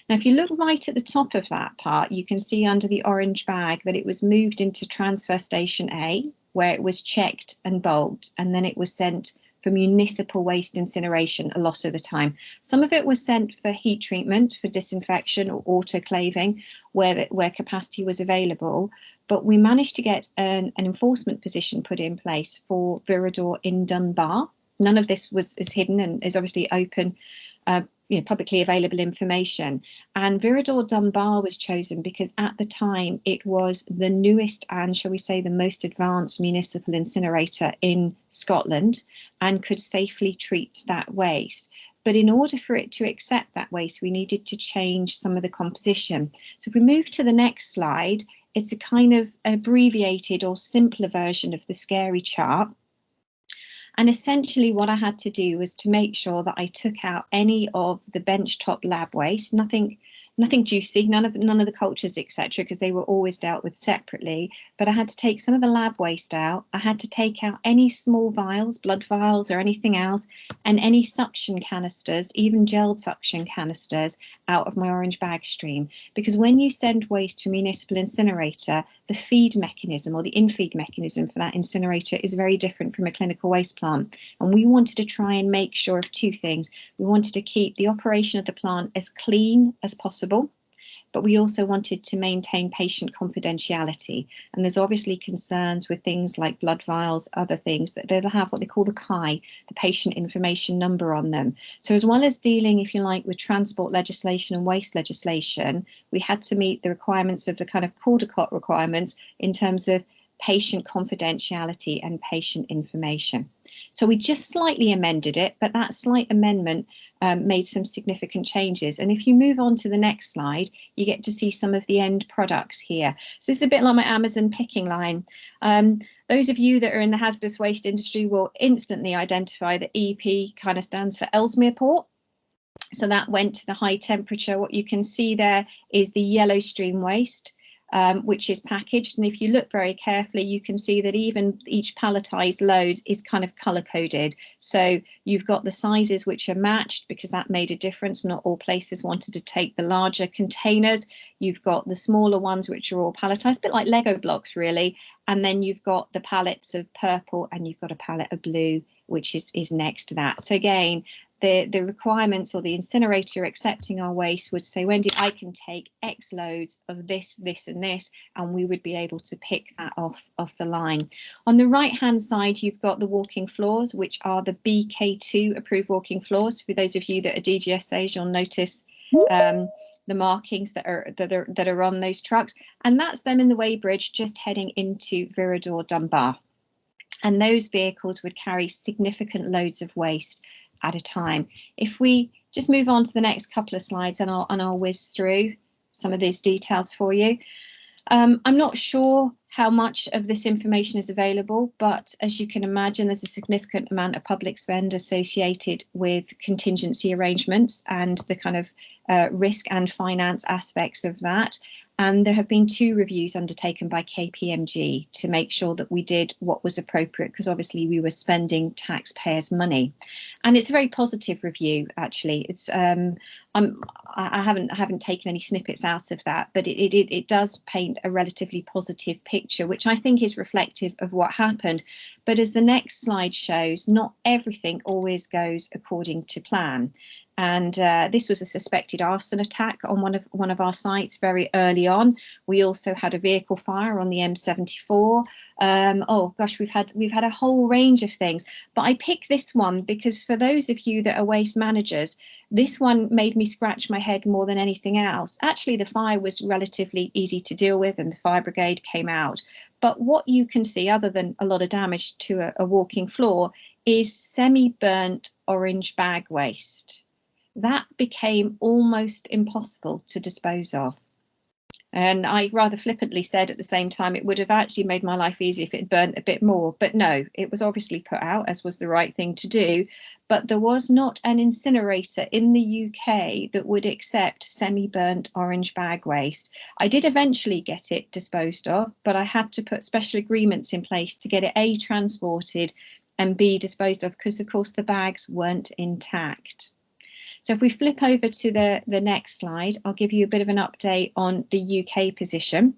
Now, if you look right at the top of that part, you can see under the orange bag that it was moved into transfer station A, where it was checked and bulked, and then it was sent for municipal waste incineration a lot of the time. Some of it was sent for heat treatment, for disinfection or autoclaving, where capacity was available. But we managed to get an enforcement position put in place for Viridor in Dunbar. None of this is hidden and is obviously open, publicly available information. And Viridor Dunbar was chosen because at the time it was the newest and, shall we say, the most advanced municipal incinerator in Scotland and could safely treat that waste. But in order for it to accept that waste, we needed to change some of the composition. So if we move to the next slide, it's a kind of abbreviated or simpler version of the scary chart. And essentially what I had to do was to make sure that I took out any of the benchtop lab waste, nothing juicy, none of the cultures, etc., because they were always dealt with separately. But I had to take some of the lab waste out. I had to take out any small vials, blood vials or anything else, and any suction canisters, even gelled suction canisters, out of my orange bag stream. Because when you send waste to a municipal incinerator, the feed mechanism or the in-feed mechanism for that incinerator is very different from a clinical waste plant. And we wanted to try and make sure of two things. We wanted to keep the operation of the plant as clean as possible, but we also wanted to maintain patient confidentiality. And there's obviously concerns with things like blood vials, other things, that they'll have what they call the CI, the patient information number on them. So as well as dealing, if you like, with transport legislation and waste legislation, we had to meet the requirements of the kind of Caldecott requirements in terms of patient confidentiality and patient information. So we just slightly amended it, but that slight amendment made some significant changes. And if you move on to the next slide, you get to see some of the end products here. So this is a bit like my Amazon picking line. Those of you that are in the hazardous waste industry will instantly identify that EP kind of stands for Ellesmere Port. So that went to the high temperature. What you can see there is the yellow stream waste, which is packaged. And if you look very carefully, you can see that even each palletized load is kind of color coded. So you've got the sizes which are matched because that made a difference. Not all places wanted to take the larger containers. You've got the smaller ones which are all palletized, a bit like Lego blocks really. And then you've got the pallets of purple and you've got a pallet of blue, which is next to that. So again, the requirements or the incinerator accepting our waste would say, Wendy, I can take X loads of this, this and this, and we would be able to pick that off the line. On the right hand side, you've got the walking floors, which are the BK2 approved walking floors. For those of you that are DGSAs, you'll notice the markings that are on those trucks, and that's them in the weighbridge just heading into Viridor Dunbar. And those vehicles would carry significant loads of waste at a time. If we just move on to the next couple of slides, and I'll whiz through some of these details for you. I'm not sure how much of this information is available, but as you can imagine, there's a significant amount of public spend associated with contingency arrangements and the kind of risk and finance aspects of that. And there have been 2 reviews undertaken by KPMG to make sure that we did what was appropriate, because obviously we were spending taxpayers' money. And it's a very positive review, actually. It's I haven't taken any snippets out of that, but it does paint a relatively positive picture, which I think is reflective of what happened. But as the next slide shows, not everything always goes according to plan. And this was a suspected arson attack on one of our sites very early on. We also had a vehicle fire on the M74. Oh gosh, we've had a whole range of things. But I picked this one because for those of you that are waste managers, this one made me scratch my head more than anything else. Actually, the fire was relatively easy to deal with and the fire brigade came out. But what you can see, other than a lot of damage to a walking floor, is semi-burnt orange bag waste. That became almost impossible to dispose of. And I rather flippantly said at the same time it would have actually made my life easier if it burnt a bit more. But no, it was obviously put out, as was the right thing to do. But there was not an incinerator in the UK that would accept semi-burnt orange bag waste. I did eventually get it disposed of, but I had to put special agreements in place to get it A, transported, and B, disposed of, because of course the bags weren't intact. So if we flip over to the next slide, I'll give you a bit of an update on the UK position.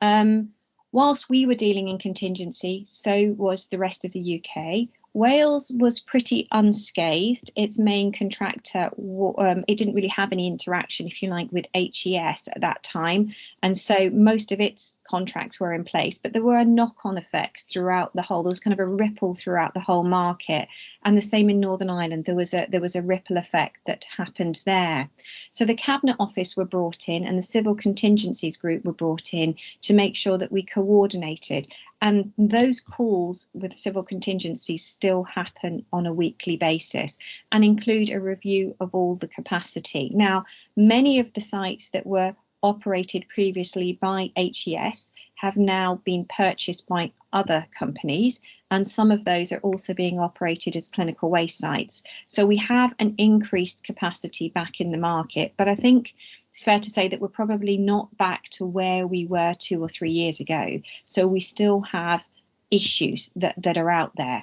Whilst we were dealing in contingency, so was the rest of the UK. Wales was pretty unscathed. Its main contractor, it didn't really have any interaction, if you like, with HES at that time. And so most of its contracts were in place, but there were knock-on effects throughout the whole. There was kind of a ripple throughout the whole market. And the same in Northern Ireland. There was a ripple effect that happened there. So the Cabinet Office were brought in and the Civil Contingencies Group were brought in to make sure that we coordinated. And those calls with civil contingencies still happen on a weekly basis and include a review of all the capacity. Now, many of the sites that were operated previously by HES have now been purchased by other companies, and some of those are also being operated as clinical waste sites. So we have an increased capacity back in the market, but I think it's fair to say that we're probably not back to where we were 2 or 3 years ago. So we still have issues that are out there.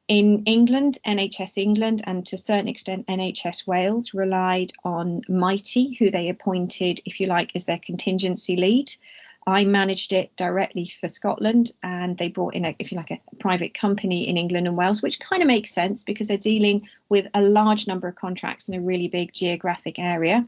In England, NHS England, and to a certain extent NHS Wales relied on Mighty, who they appointed, if you like, as their contingency lead. I managed it directly for Scotland, and they brought in, if you like, a private company in England and Wales, which kind of makes sense because they're dealing with a large number of contracts in a really big geographic area.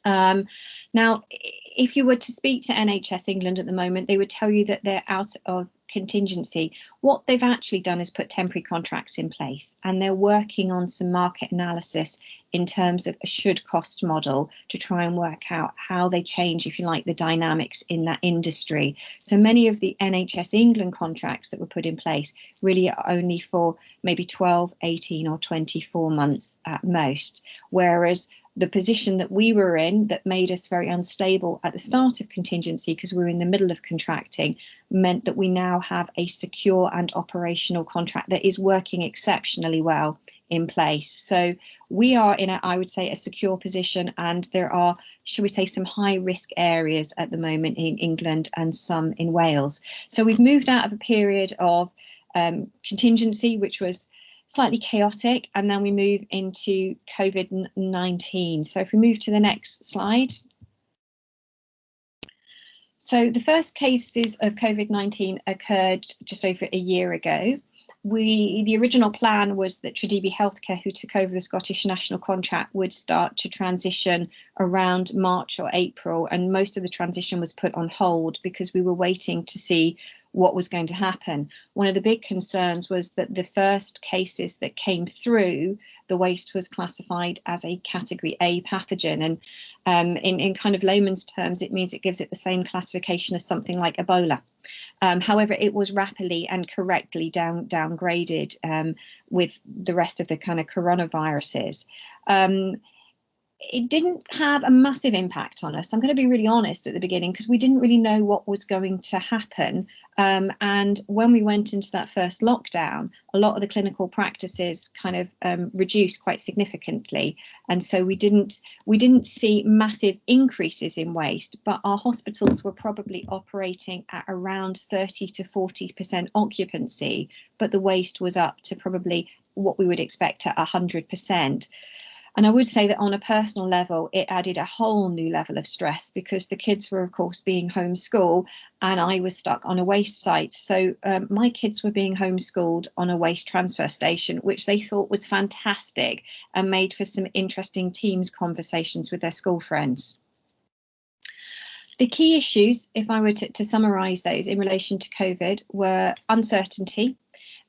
Now, if you were to speak to NHS England at the moment, they would tell you that they're out of contingency. What they've actually done is put temporary contracts in place, and they're working on some market analysis in terms of a should cost model to try and work out how they change, if you like, the dynamics in that industry. So many of the NHS England contracts that were put in place really are only for maybe 12, 18 or 24 months at most, whereas the position that we were in that made us very unstable at the start of contingency, because we were in the middle of contracting, meant that we now have a secure and operational contract that is working exceptionally well in place. So we are in a, I would say, a secure position, and there are, shall we say, some high risk areas at the moment in England and some in Wales. So we've moved out of a period of contingency, which was slightly chaotic, and then we move into COVID-19. So if we move to the next slide. So the first cases of COVID-19 occurred just over a year ago. The original plan was that Tredebi Healthcare, who took over the Scottish National contract, would start to transition around March or April, and most of the transition was put on hold because we were waiting to see what was going to happen. One of the big concerns was that the first cases that came through, the waste was classified as a category A pathogen, and in kind of layman's terms, it means it gives it the same classification as something like Ebola. However, it was rapidly and correctly downgraded with the rest of the kind of coronaviruses. It didn't have a massive impact on us. I'm going to be really honest at the beginning, because we didn't really know what was going to happen. And when we went into that first lockdown, a lot of the clinical practices kind of reduced quite significantly. And so we didn't see massive increases in waste, but our hospitals were probably operating at around 30 to 40% occupancy, but the waste was up to probably what we would expect at 100%. And I would say that on a personal level, it added a whole new level of stress because the kids were, of course, being homeschooled and I was stuck on a waste site. So my kids were being homeschooled on a waste transfer station, which they thought was fantastic and made for some interesting Teams conversations with their school friends. The key issues, if I were to summarise those in relation to COVID, were uncertainty.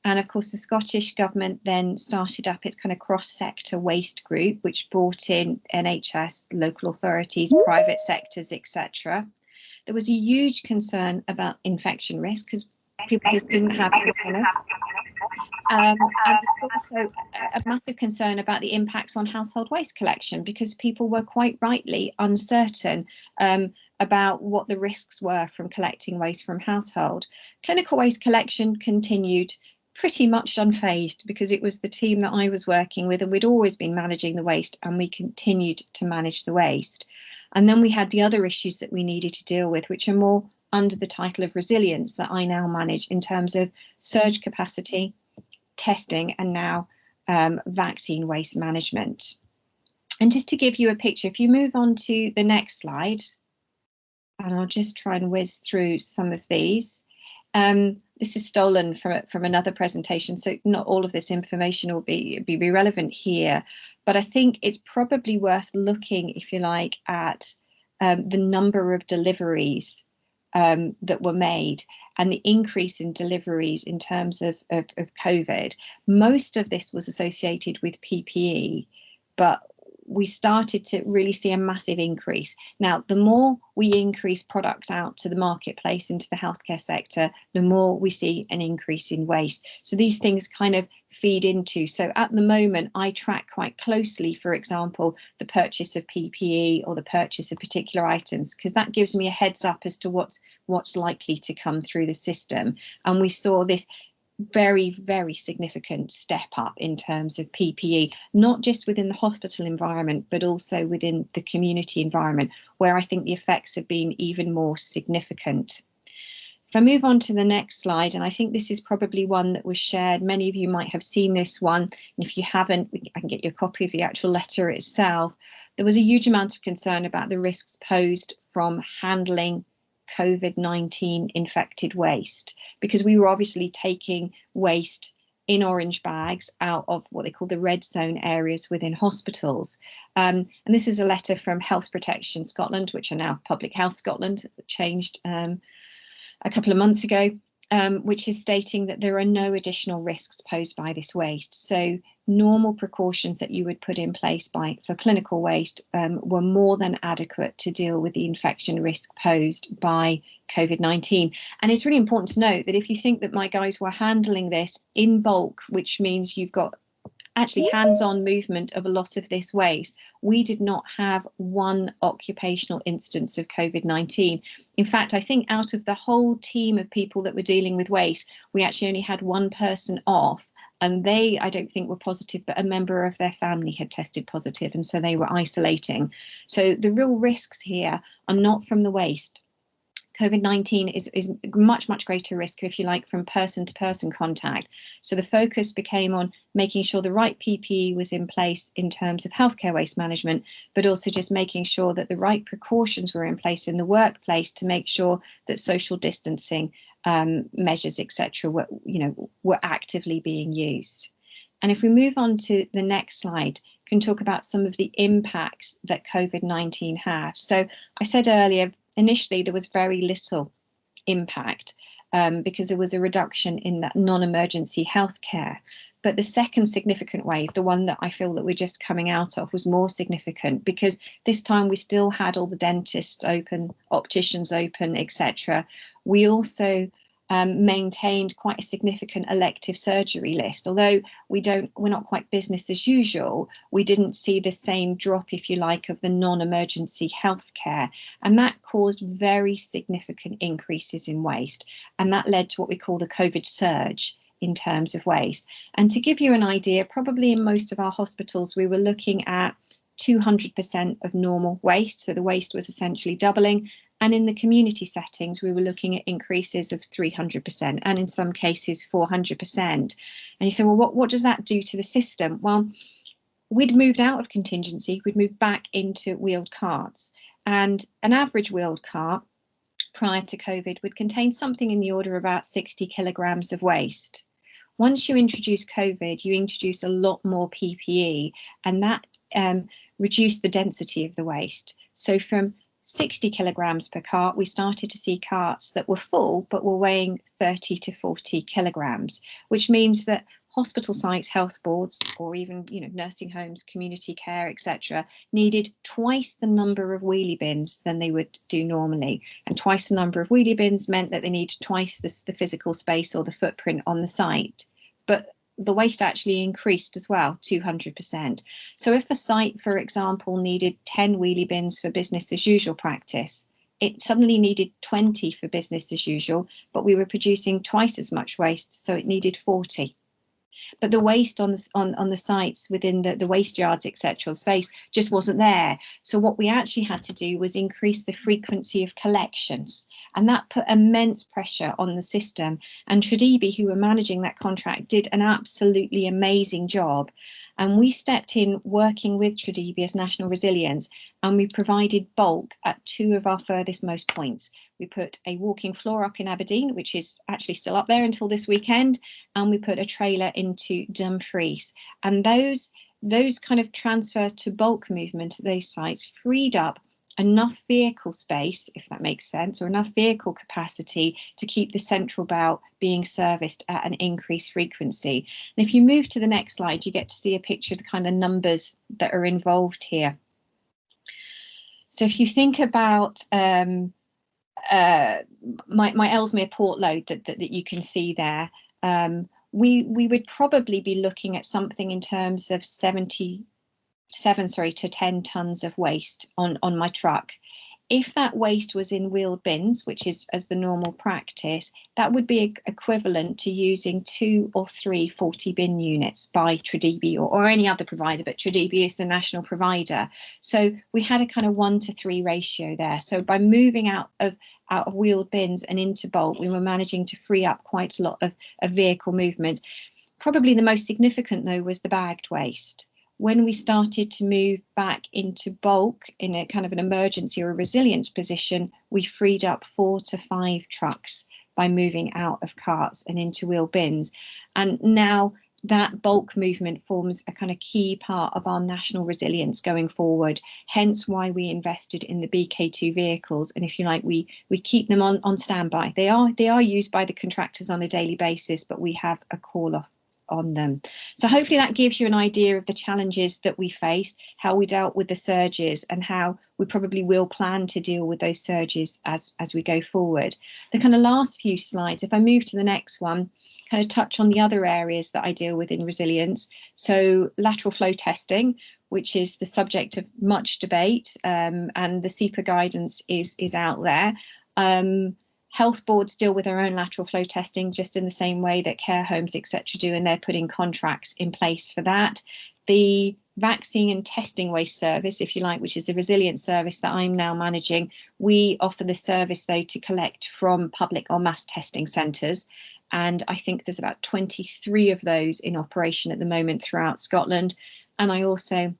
And of course, the Scottish Government then started up its kind of cross-sector waste group, which brought in NHS, local authorities, private sectors, etc. There was a huge concern about infection risk because people just didn't have awareness. And also a massive concern about the impacts on household waste collection because people were quite rightly uncertain about what the risks were from collecting waste from household. Clinical waste collection continued pretty much unfazed because it was the team that I was working with and we'd always been managing the waste and we continued to manage the waste. And then we had the other issues that we needed to deal with, which are more under the title of resilience that I now manage in terms of surge capacity, testing, and now vaccine waste management. And just to give you a picture, if you move on to the next slide, and I'll just try and whiz through some of these. This is stolen from another presentation, so not all of this information will be relevant here, but I think it's probably worth looking, if you like, at the number of deliveries that were made and the increase in deliveries in terms of COVID. Most of this was associated with PPE, but we started to really see a massive increase. Now, the more we increase products out to the marketplace, into the healthcare sector, the more we see an increase in waste. So these things kind of feed into. So at the moment, I track quite closely, for example, the purchase of PPE or the purchase of particular items, because that gives me a heads up as to what's likely to come through the system. And we saw this very, very significant step up in terms of PPE, not just within the hospital environment, but also within the community environment, where I think the effects have been even more significant. If I move on to the next slide, and I think this is probably one that was shared, many of you might have seen this one, and if you haven't, I can get you a copy of the actual letter itself. There was a huge amount of concern about the risks posed from handling COVID-19 infected waste, because we were obviously taking waste in orange bags out of what they call the red zone areas within hospitals. And this is a letter from Health Protection Scotland, which are now Public Health Scotland, that changed a couple of months ago, which is stating that there are no additional risks posed by this waste. So normal precautions that you would put in place for clinical waste were more than adequate to deal with the infection risk posed by COVID-19. And it's really important to note that if you think that my guys were handling this in bulk, which means you've got actually hands-on movement of a lot of this waste, we did not have one occupational instance of COVID-19. In fact, I think out of the whole team of people that were dealing with waste, we actually only had one person off, and they, I don't think, were positive, but a member of their family had tested positive, and so they were isolating. So the real risks here are not from the waste. COVID-19 is much, much greater risk, if you like, from person-to-person contact. So the focus became on making sure the right PPE was in place in terms of healthcare waste management, but also just making sure that the right precautions were in place in the workplace to make sure that social distancing measures, etc., were actively being used. And if we move on to the next slide, can talk about some of the impacts that COVID-19 had. So I said earlier, initially there was very little impact because there was a reduction in that non-emergency healthcare. But the second significant wave, the one that I feel that we're just coming out of, was more significant because this time we still had all the dentists open, opticians open, etc. We also maintained quite a significant elective surgery list. Although we're not quite business as usual, we didn't see the same drop, if you like, of the non-emergency healthcare, and that caused very significant increases in waste, and that led to what we call the COVID surge in terms of waste. And to give you an idea, probably in most of our hospitals we were looking at 200% of normal waste, so the waste was essentially doubling. And in the community settings, we were looking at increases of 300% and in some cases 400%. And you say, well, what does that do to the system? Well, we'd moved out of contingency, we'd moved back into wheeled carts, and an average wheeled cart prior to COVID would contain something in the order of about 60 kilograms of waste. Once you introduce COVID, you introduce a lot more PPE, and that reduced the density of the waste. So from 60 kilograms per cart, we started to see carts that were full but were weighing 30 to 40 kilograms, which means that hospital sites, health boards, or even nursing homes, community care, etc., needed twice the number of wheelie bins than they would do normally. And twice the number of wheelie bins meant that they needed twice the physical space or the footprint on the site. But the waste actually increased as well, 200%. So if a site, for example, needed 10 wheelie bins for business as usual practice, it suddenly needed 20 for business as usual, but we were producing twice as much waste, so it needed 40. But the waste on the sites within the waste yards, etc., space just wasn't there. So what we actually had to do was increase the frequency of collections, and that put immense pressure on the system. And Tradibi, who were managing that contract, did an absolutely amazing job. And we stepped in working with Tradibi as National Resilience, and we provided bulk at 2 of our furthest most points. We put a walking floor up in Aberdeen, which is actually still up there until this weekend, and we put a trailer into Dumfries. And those kind of transfer to bulk movement at those sites freed up enough vehicle space, if that makes sense, or enough vehicle capacity to keep the central belt being serviced at an increased frequency. And if you move to the next slide, you get to see a picture of the kind of numbers that are involved here. So if you think about my Ellesmere port load that you can see there, we would probably be looking at something in terms of 7 to 10 tons of waste on my truck. If that waste was in wheeled bins, which is as the normal practice, that would be equivalent to using 2 or 3 40 bin units by Tradibi or any other provider, but Tradibi is the national provider. So we had a kind of 1 to 3 ratio there. So by moving out of wheeled bins and into bulk, we were managing to free up quite a lot of vehicle movement. Probably the most significant, though, was the bagged waste. When we started to move back into bulk in a kind of an emergency or a resilience position, we freed up 4 to 5 trucks by moving out of carts and into wheel bins. And now that bulk movement forms a kind of key part of our national resilience going forward, hence why we invested in the BK2 vehicles. And if you like, we keep them on standby. They are used by the contractors on a daily basis, but we have a call off on them. So hopefully that gives you an idea of the challenges that we faced, how we dealt with the surges, and how we probably will plan to deal with those surges as we go forward. The kind of last few slides, if I move to the next one, kind of touch on the other areas that I deal with in resilience. So lateral flow testing, which is the subject of much debate, and the CEPA guidance is out there. Health boards deal with their own lateral flow testing just in the same way that care homes, etc., do, and they're putting contracts in place for that. The vaccine and testing waste service, if you like, which is a resilience service that I'm now managing, we offer the service, though, to collect from public or mass testing centres. And I think there's about 23 of those in operation at the moment throughout Scotland. And I also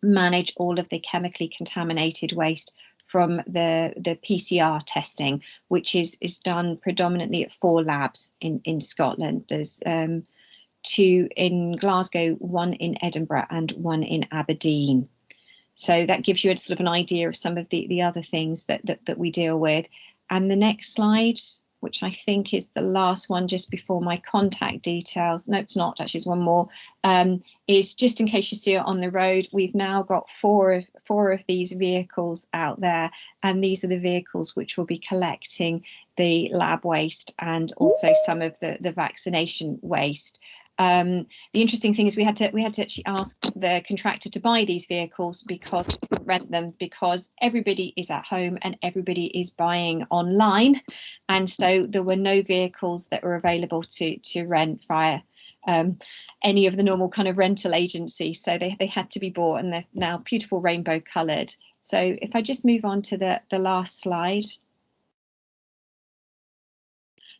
manage all of the chemically contaminated waste from the PCR testing, which is done predominantly at 4 labs in Scotland. There's 2 in Glasgow, 1 in Edinburgh, and 1 in Aberdeen. So that gives you a sort of an idea of some of the other things that we deal with. And the next slide, which I think is the last one just before my contact details. No, it's not, actually, it's one more. Is just in case you see it on the road, we've now got 4 of these vehicles out there, and these are the vehicles which will be collecting the lab waste and also some of the vaccination waste. The interesting thing is we had to actually ask the contractor to buy these vehicles because rent them, because everybody is at home and everybody is buying online, and so there were no vehicles that were available to rent via any of the normal kind of rental agencies, so they had to be bought, and they're now beautiful rainbow coloured. So if I just move on to the last slide.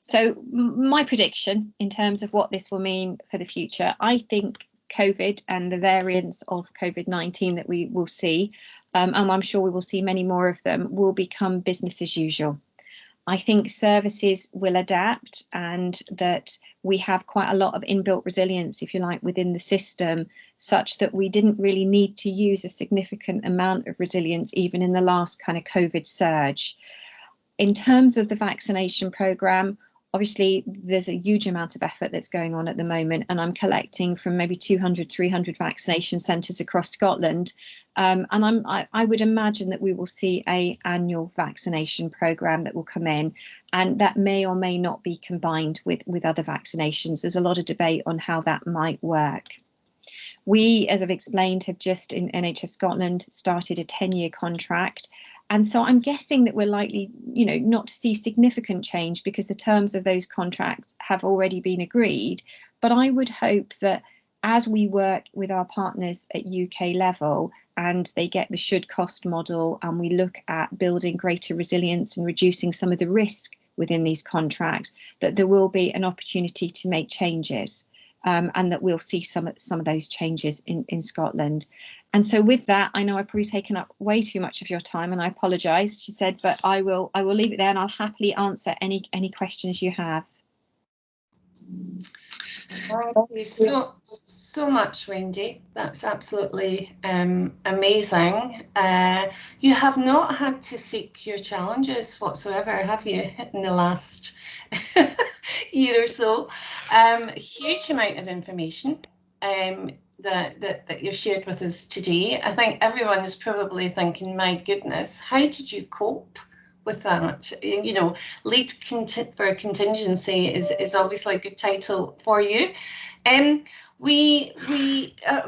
So my prediction in terms of what this will mean for the future, I think COVID and the variants of COVID-19 that we will see, and I'm sure we will see many more of them, will become business as usual. I think services will adapt, and that we have quite a lot of inbuilt resilience, if you like, within the system, such that we didn't really need to use a significant amount of resilience even in the last kind of COVID surge. In terms of the vaccination programme, obviously there's a huge amount of effort that's going on at the moment, and I'm collecting from maybe 200, 300 vaccination centres across Scotland. And I would imagine that we will see an annual vaccination programme that will come in, and that may or may not be combined with other vaccinations. There's a lot of debate on how that might work. We, as I've explained, have just in NHS Scotland started a 10-year contract. And so I'm guessing that we're likely, not to see significant change because the terms of those contracts have already been agreed. But I would hope that as we work with our partners at UK level and they get the should cost model, and we look at building greater resilience and reducing some of the risk within these contracts, that there will be an opportunity to make changes. And that we'll see some of those changes in Scotland. And so with that, I know I've probably taken up way too much of your time, and I apologise, she said, but I will leave it there, and I'll happily answer any questions you have. Thank you so much, Wendy. That's absolutely amazing. You have not had to seek your challenges whatsoever, have you, in the last year or so? Huge amount of information that you've shared with us today. I think everyone is probably thinking, my goodness, how did you cope with that? Lead for contingency is obviously a good title for you. We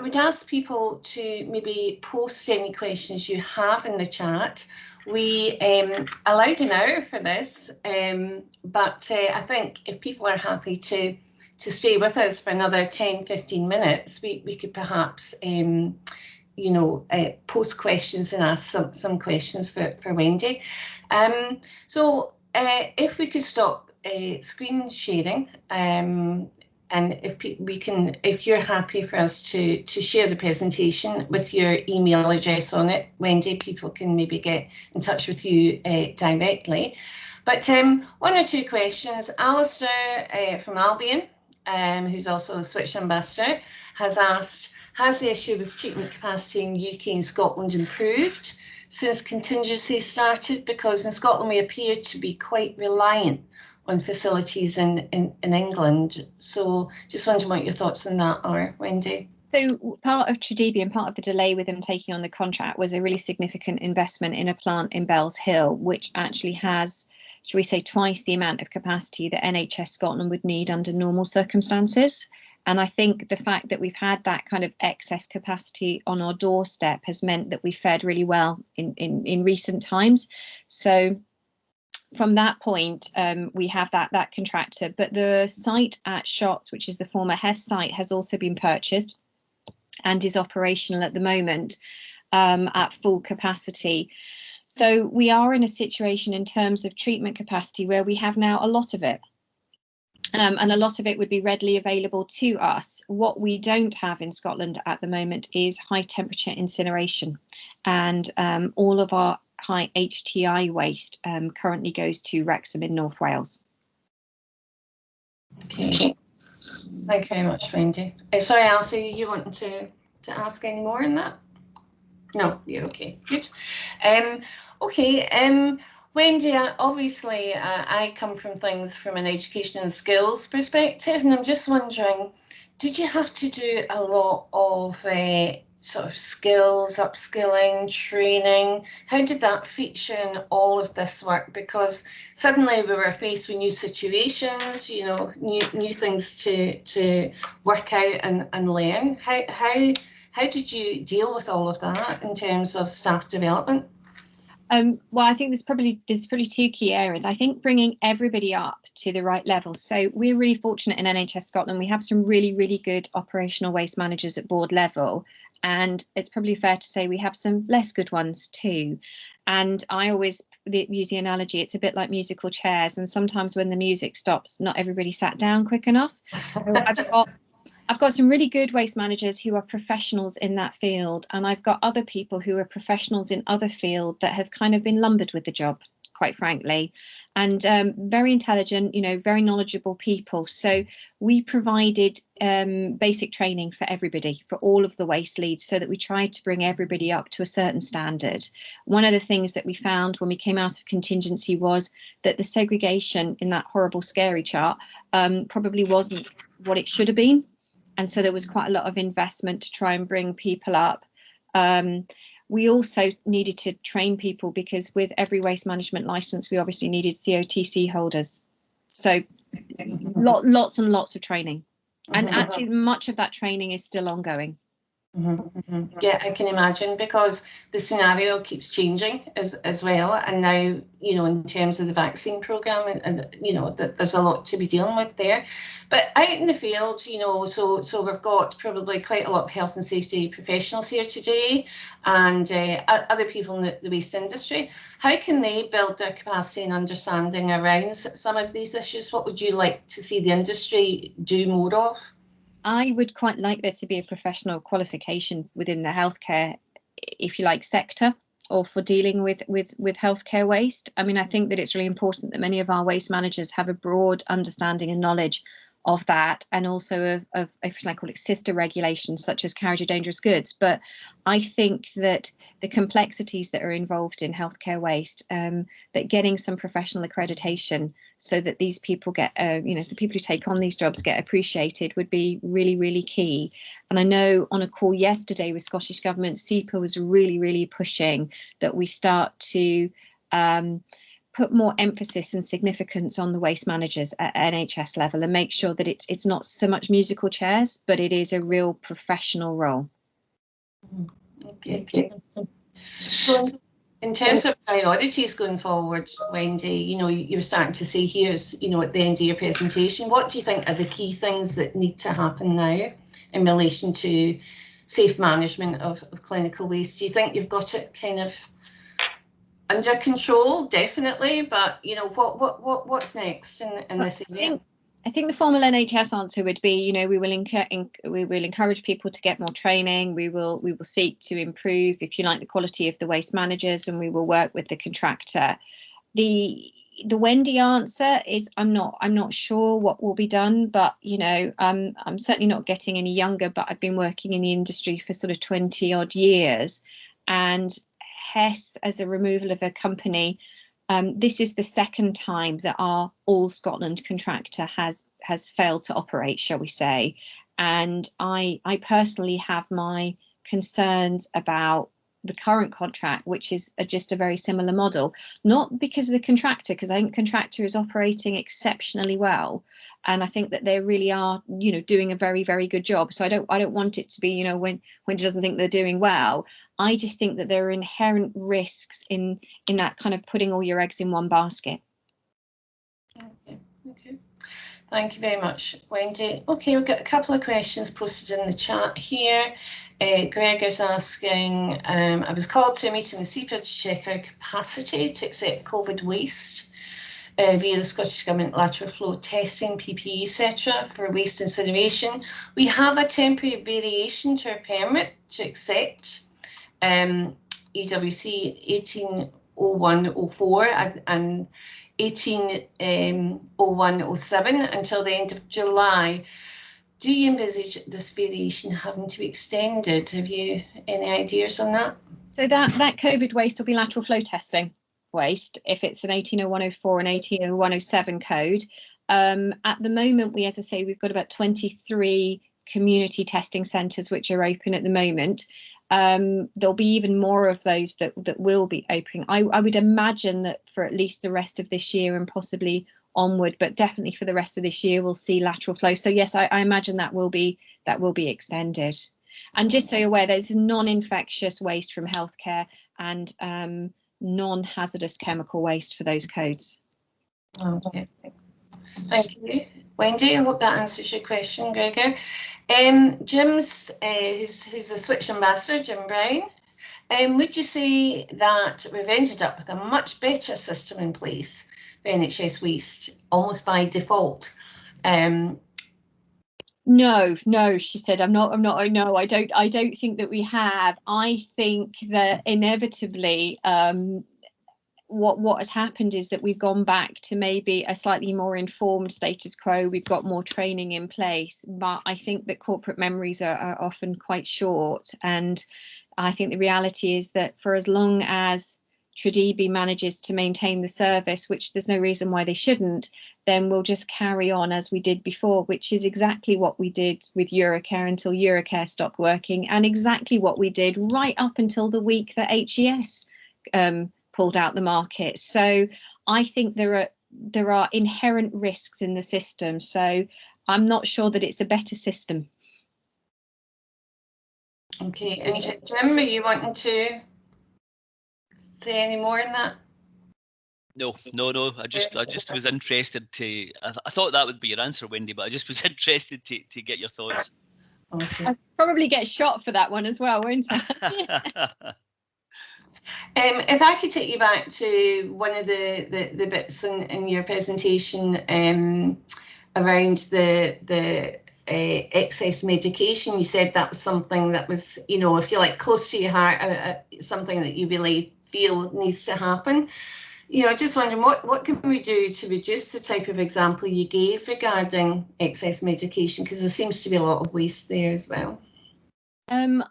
would ask people to maybe post any questions you have in the chat. We allowed an hour for this, but I think if people are happy to stay with us for another 10-15 minutes, we could perhaps post questions and ask some questions for Wendy. So if we could stop screen sharing, and if you're happy for us to share the presentation with your email address on it, Wendy, people can maybe get in touch with you directly. But one or two questions. Alistair from Albion, who's also a Switch ambassador, has asked, has the issue with treatment capacity in UK and Scotland improved since contingency started? Because in Scotland we appear to be quite reliant on facilities in England. So just wondering what your thoughts on that are, Wendy. So part of Tredebi and part of the delay with them taking on the contract was a really significant investment in a plant in Bells Hill, which actually has, shall we say, twice the amount of capacity that NHS Scotland would need under normal circumstances. And I think the fact that we've had that kind of excess capacity on our doorstep has meant that we fared really well in recent times. So from that point, we have that contractor, but the site at Shotts, which is the former Hess site, has also been purchased and is operational at the moment at full capacity. So we are in a situation in terms of treatment capacity where we have now a lot of it. And a lot of it would be readily available to us. What we don't have in Scotland at the moment is high temperature incineration, and all of our high HTI waste currently goes to Wrexham in North Wales. Okay, thank you very much, Wendy. Sorry, Alistair, you want to ask any more on that? No, you're okay, good. Wendy, obviously I come from things from an education and skills perspective, and I'm just wondering, did you have to do a lot of sort of skills, upskilling, training? How did that feature in all of this work? Because suddenly we were faced with new situations, new things to work out and learn. How did you deal with all of that in terms of staff development? Well, I think there's probably two key areas. I think bringing everybody up to the right level. So we're really fortunate in NHS Scotland. We have some really, really good operational waste managers at board level. And it's probably fair to say we have some less good ones too. And I always use the analogy, it's a bit like musical chairs. And sometimes when the music stops, not everybody sat down quick enough. So I've got some really good waste managers who are professionals in that field, and I've got other people who are professionals in other fields that have kind of been lumbered with the job, quite frankly, and very intelligent, very knowledgeable people. So we provided basic training for everybody, for all of the waste leads, so that we tried to bring everybody up to a certain standard. One of the things that we found when we came out of contingency was that the segregation in that horrible, scary chart probably wasn't what it should have been. And so there was quite a lot of investment to try and bring people up. We also needed to train people, because with every waste management license, we obviously needed COTC holders. So lots and lots of training. And actually, much of that training is still ongoing. Yeah, I can imagine, because the scenario keeps changing as well, and now in terms of the vaccine programme, and that there's a lot to be dealing with there. But out in the field, so we've got probably quite a lot of health and safety professionals here today, and other people in the waste industry. How can they build their capacity and understanding around some of these issues? What would you like to see the industry do more of? I would quite like there to be a professional qualification within the healthcare, if you like, sector, or for dealing with healthcare waste. I mean, I think that it's really important that many of our waste managers have a broad understanding and knowledge of that, and also of if I call it sister regulations such as carriage of dangerous goods. But I think that the complexities that are involved in healthcare waste, that getting some professional accreditation so that these people get, the people who take on these jobs get appreciated, would be really, really key. And I know on a call yesterday with Scottish Government, SEPA was really, really pushing that we start to put more emphasis and significance on the waste managers at NHS level, and make sure that it's not so much musical chairs, but it is a real professional role. Okay. So in terms of priorities going forward, Wendy, you're starting to say here, at the end of your presentation, what do you think are the key things that need to happen now in relation to safe management of clinical waste? Do you think you've got it kind of under control? Definitely, but what's next in this area? I think the formal NHS answer would be, we will encourage people to get more training. We will seek to improve, if you like, the quality of the waste managers, and we will work with the contractor. The Wendy answer is I'm not sure what will be done, but I'm certainly not getting any younger. But I've been working in the industry for sort of 20 odd years, and HES as a removal of a company. This is the second time that our All Scotland contractor has failed to operate, shall we say. And I personally have my concerns about the current contract, which is just a very similar model, not because of the contractor, because I think the contractor is operating exceptionally well. And I think that they really are, doing a very, very good job. So I don't want it to be, when it doesn't think they're doing well. I just think that there are inherent risks in that kind of putting all your eggs in one basket. Okay. Thank you very much, Wendy. Okay, we've got a couple of questions posted in the chat here. Greg is asking, I was called to a meeting with SEPA to check our capacity to accept COVID waste via the Scottish Government lateral flow testing, PPE, etc. for waste incineration. We have a temporary variation to our permit to accept EWC 180104 and 180107 until the end of July. Do you envisage this variation having to be extended? Have you any ideas on that? So that COVID waste will be lateral flow testing waste if it's an 180104 and 180107 code. At the moment, as I say, we've got about 23 community testing centres which are open at the moment. There'll be even more of those that will be opening. I would imagine that for at least the rest of this year and possibly onward, but definitely for the rest of this year, we'll see lateral flow. So yes, I imagine that will be extended. And just so you're aware, there's non-infectious waste from healthcare and non-hazardous chemical waste for those codes. Okay. Thank you, Wendy. I hope that answers your question, Gregor. Jim's, who's a Switch ambassador, Jim Brown, would you say that we've ended up with a much better system in place for NHS waste, almost by default? No, she said, no, I don't think that we have. I think that inevitably, what has happened is that we've gone back to maybe a slightly more informed status quo. We've got more training in place, but I think that corporate memories are often quite short. And I think the reality is that for as long as Tradibi manages to maintain the service, which there's no reason why they shouldn't, then we'll just carry on as we did before, which is exactly what we did with Eurocare until Eurocare stopped working, and exactly what we did right up until the week that HES pulled out the market. So I think there are inherent risks in the system. So I'm not sure that it's a better system. Okay, and Jim, are you wanting to say any more in that? No. I just was interested to. I thought that would be your answer, Wendy, but I just was interested to get your thoughts. Okay. I'll probably get shot for that one as well, won't I? If I could take you back to one of the bits in your presentation around the excess medication, you said that was something that was, if you like, close to your heart, something that you really feel needs to happen. Just wondering what can we do to reduce the type of example you gave regarding excess medication, because there seems to be a lot of waste there as well.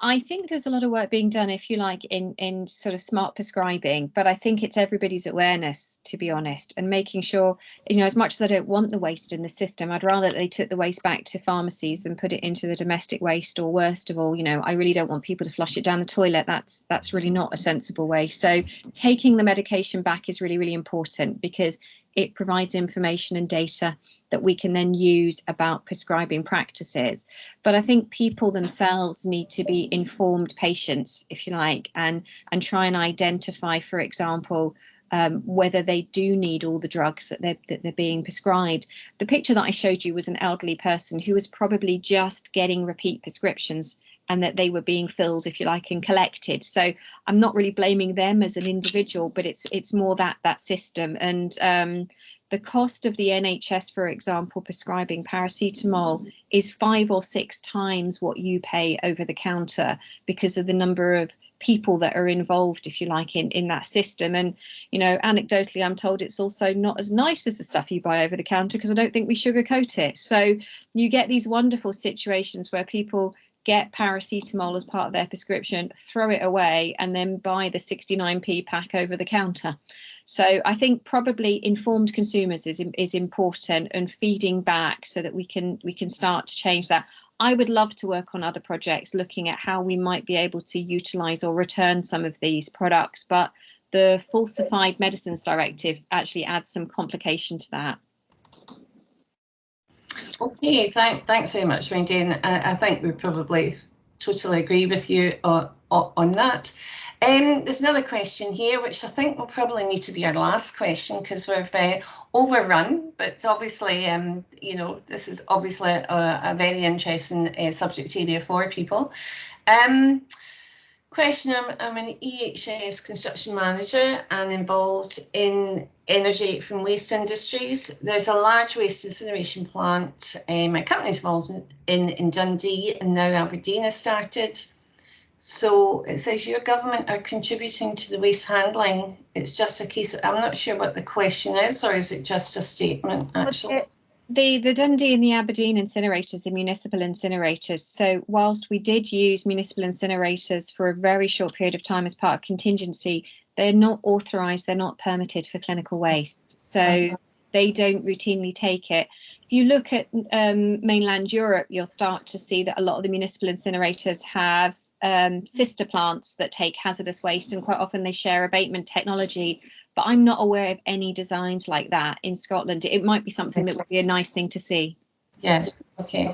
I think there's a lot of work being done, if you like, in sort of smart prescribing, but I think it's everybody's awareness, to be honest, and making sure, as much as I don't want the waste in the system, I'd rather that they took the waste back to pharmacies than put it into the domestic waste, or worst of all, I really don't want people to flush it down the toilet. That's really not a sensible way. So taking the medication back is really, really important, because it provides information and data that we can then use about prescribing practices. But I think people themselves need to be informed patients, if you like, and try and identify, for example, whether they do need all the drugs that they're being prescribed. The picture that I showed you was an elderly person who was probably just getting repeat prescriptions, and that they were being filled, if you like, and collected. So I'm not really blaming them as an individual, but it's more that system. And the cost of the NHS, for example, prescribing paracetamol is 5 or 6 times what you pay over the counter, because of the number of people that are involved, if you like, in that system. And anecdotally, I'm told it's also not as nice as the stuff you buy over the counter, because I don't think we sugarcoat it. So you get these wonderful situations where people get paracetamol as part of their prescription, throw it away, and then buy the 69p pack over the counter. So I think probably informed consumers is important, and feeding back so that we can start to change that. I would love to work on other projects looking at how we might be able to utilise or return some of these products, but the Falsified Medicines Directive actually adds some complication to that. Okay, thanks very much, Wendy. And I think we probably totally agree with you on that. There's another question here, which I think will probably need to be our last question, because we've overrun. But obviously, this is obviously a very interesting subject area for people. Question, I'm an EHS construction manager and involved in energy from waste industries. There's a large waste incineration plant my company's involved in Dundee, and now Aberdeen has started. So it says your government are contributing to the waste handling. It's just a case of, I'm not sure what the question is, or is it just a statement actually? The Dundee and the Aberdeen incinerators are municipal incinerators. So whilst we did use municipal incinerators for a very short period of time as part of contingency, they're not authorised, they're not permitted for clinical waste. So they don't routinely take it. If you look at mainland Europe, you'll start to see that a lot of the municipal incinerators have sister plants that take hazardous waste, and quite often they share abatement technology. But I'm not aware of any designs like that in Scotland. It might be something that would be a nice thing to see. Yeah, okay.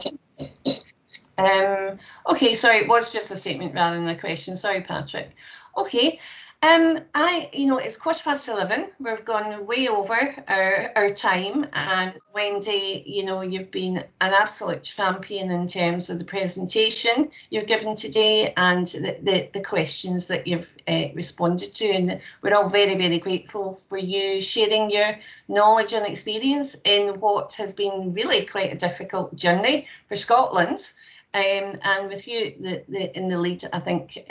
Okay, sorry, it was just a statement rather than a question. Sorry, Patrick. Okay, It's 11:15. We've gone way over our time, and Wendy, you've been an absolute champion in terms of the presentation you've given today and the questions that you've responded to, and we're all very, very grateful for you sharing your knowledge and experience in what has been really quite a difficult journey for Scotland. And with you in the lead, I think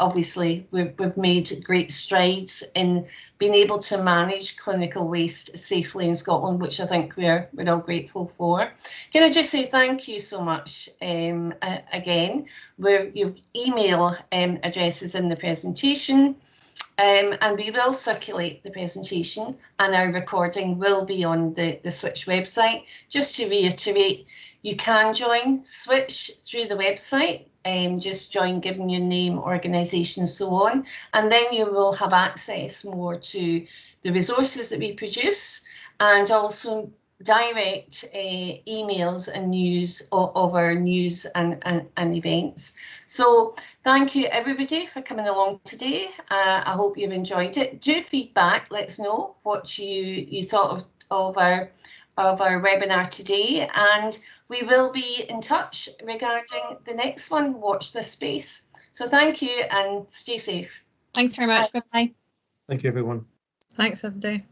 obviously we've made great strides in being able to manage clinical waste safely in Scotland, which I think we're all grateful for. Can I just say thank you so much again? Your email addresses in the presentation. And we will circulate the presentation, and our recording will be on the Switch website. Just to reiterate, you can join Switch through the website, just join giving your name, organisation, so on, and then you will have access more to the resources that we produce, and also direct emails and news of our news and events. So thank you everybody for coming along today. I hope you've enjoyed it. Do feedback, let us know what you thought of our webinar today, and we will be in touch regarding the next one. Watch this space. So thank you and stay safe. Thanks very much. Bye-bye. Thank you, everyone. Thanks, everybody.